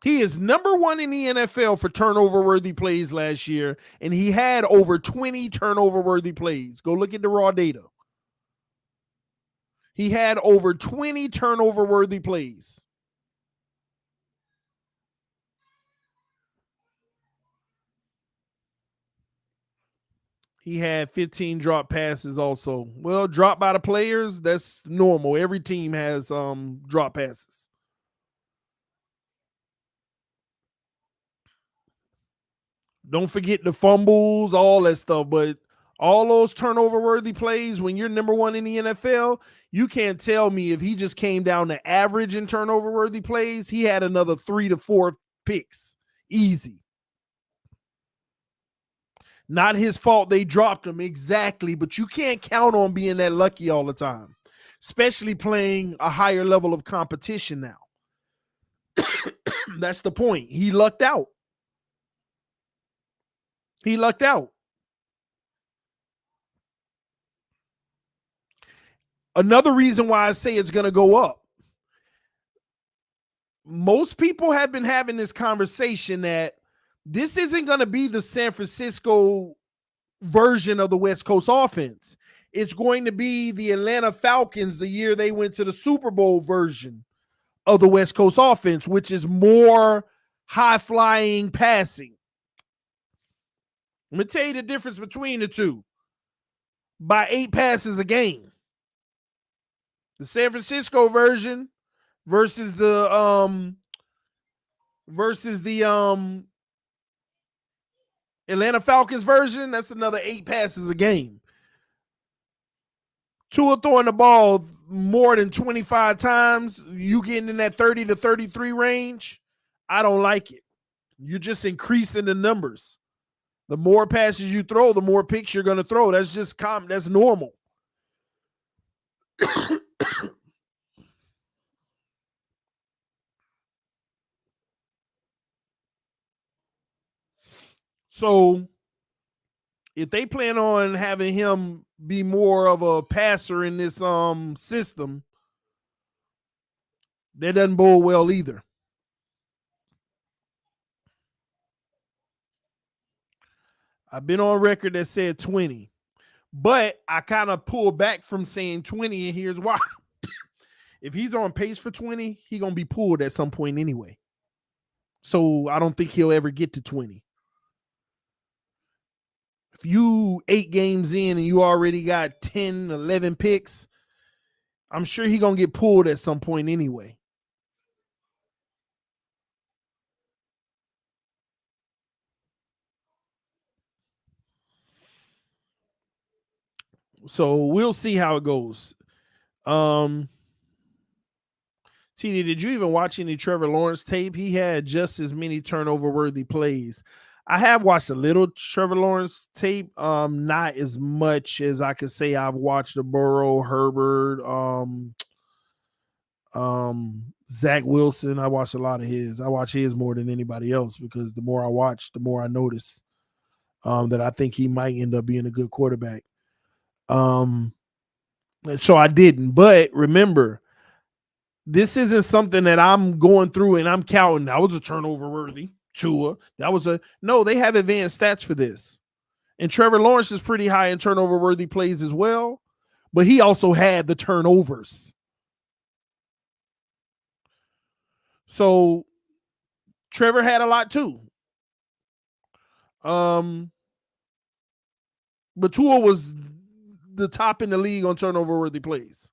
He is number 1 in the NFL for turnover-worthy plays last year, and he had over 20 turnover-worthy plays. Go look at the raw data. He had over 20 turnover-worthy plays. He had 15 drop passes also. Well, drop by the players, that's normal. Every team has drop passes. Don't forget the fumbles, all that stuff. But all those turnover-worthy plays, when you're number 1 in the NFL, you can't tell me if he just came down to average in turnover-worthy plays, he had another 3 to 4 picks. Easy. Not his fault they dropped him, exactly, but you can't count on being that lucky all the time, especially playing a higher level of competition now. That's the point. He lucked out. He lucked out. Another reason why I say it's going to go up. Most people have been having this conversation that this isn't going to be the San Francisco version of the West Coast offense. It's going to be the Atlanta Falcons the year they went to the Super Bowl version of the West Coast offense, which is more high-flying passing. Let me tell you the difference between the two. By 8 passes a game. The San Francisco version versus the Atlanta Falcons version, that's another 8 passes a game. Tua throwing the ball more than 25 times, you getting in that 30 to 33 range, I don't like it. You're just increasing the numbers. The more passes you throw, the more picks you're going to throw. That's just that's normal. So if they plan on having him be more of a passer in this system, that doesn't bode well either. I've been on record that said 20, but I kind of pulled back from saying 20, and here's why. If he's on pace for 20, he's going to be pulled at some point anyway. So I don't think he'll ever get to 20. If you 8 games in and you already got 10, 11 picks, I'm sure he's going to get pulled at some point anyway. So we'll see how it goes. TD, did you even watch any Trevor Lawrence tape? He had just as many turnover-worthy plays. I have watched a little Trevor Lawrence tape, not as much as I could say I've watched the Burrow, Herbert, Zach Wilson. I watched a lot of his. I watch his more than anybody else because the more I watch, the more I notice that I think he might end up being a good quarterback. So I didn't. But remember, this isn't something that I'm going through and I'm counting. That was a turnover worthy. Tua. That was no, they have advanced stats for this. And Trevor Lawrence is pretty high in turnover worthy plays as well. But he also had the turnovers. So Trevor had a lot too. But Tua was the top in the league on turnover worthy plays.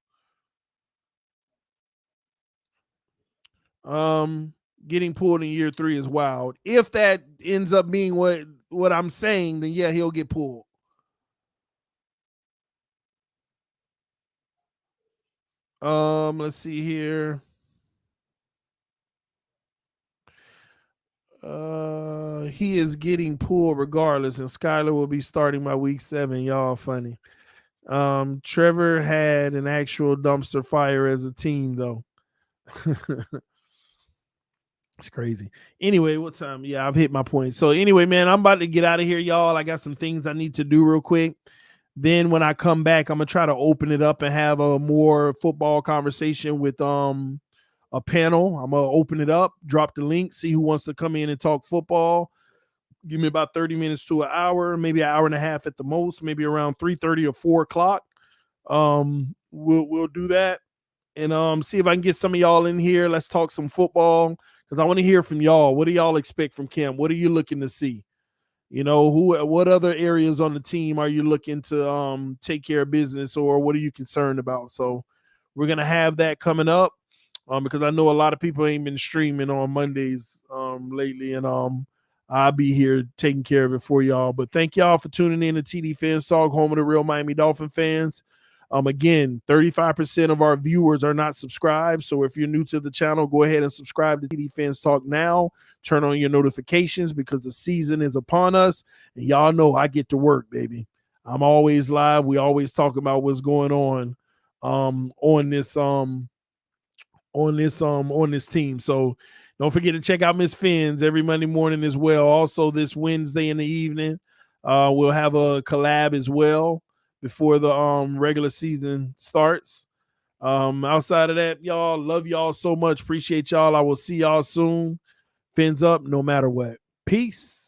Getting pulled in year 3 is wild. If that ends up being what I'm saying, then yeah, he'll get pulled. Let's see here. He is getting pulled regardless, and Skyler will be starting by week 7. Y'all funny. Trevor had an actual dumpster fire as a team, though. It's crazy. Anyway, what time? Yeah, I've hit my point. So anyway, man, I'm about to get out of here, y'all. I got some things I need to do real quick. Then when I come back, I'm gonna try to open it up and have a more football conversation with a a panel. I'm gonna open it up, drop the link, see who wants to come in and talk football. Give me about 30 minutes to an hour, maybe an hour and a half at the most, maybe around 3:30 or 4 o'clock. We'll do that and see if I can get some of y'all in here. Let's talk some football because I want to hear from y'all. What do y'all expect from camp? What are you looking to see? What other areas on the team are you looking to take care of business, or what are you concerned about? So we're gonna have that coming up because I know a lot of people ain't been streaming on Mondays lately, and I'll be here taking care of it for y'all. But thank y'all for tuning in to TD FinStalk, home of the real Miami Dolphin fans. Again, 35% of our viewers are not subscribed. So if you're new to the channel, go ahead and subscribe to TD FinStalk now. Turn on your notifications because the season is upon us. And y'all know I get to work, baby. I'm always live. We always talk about what's going on this team. So don't forget to check out Miss Fins every Monday morning as well. Also this Wednesday in the evening, we'll have a collab as well before the regular season starts. Outside of that, y'all, love y'all so much. Appreciate y'all. I will see y'all soon. Fins up no matter what. Peace.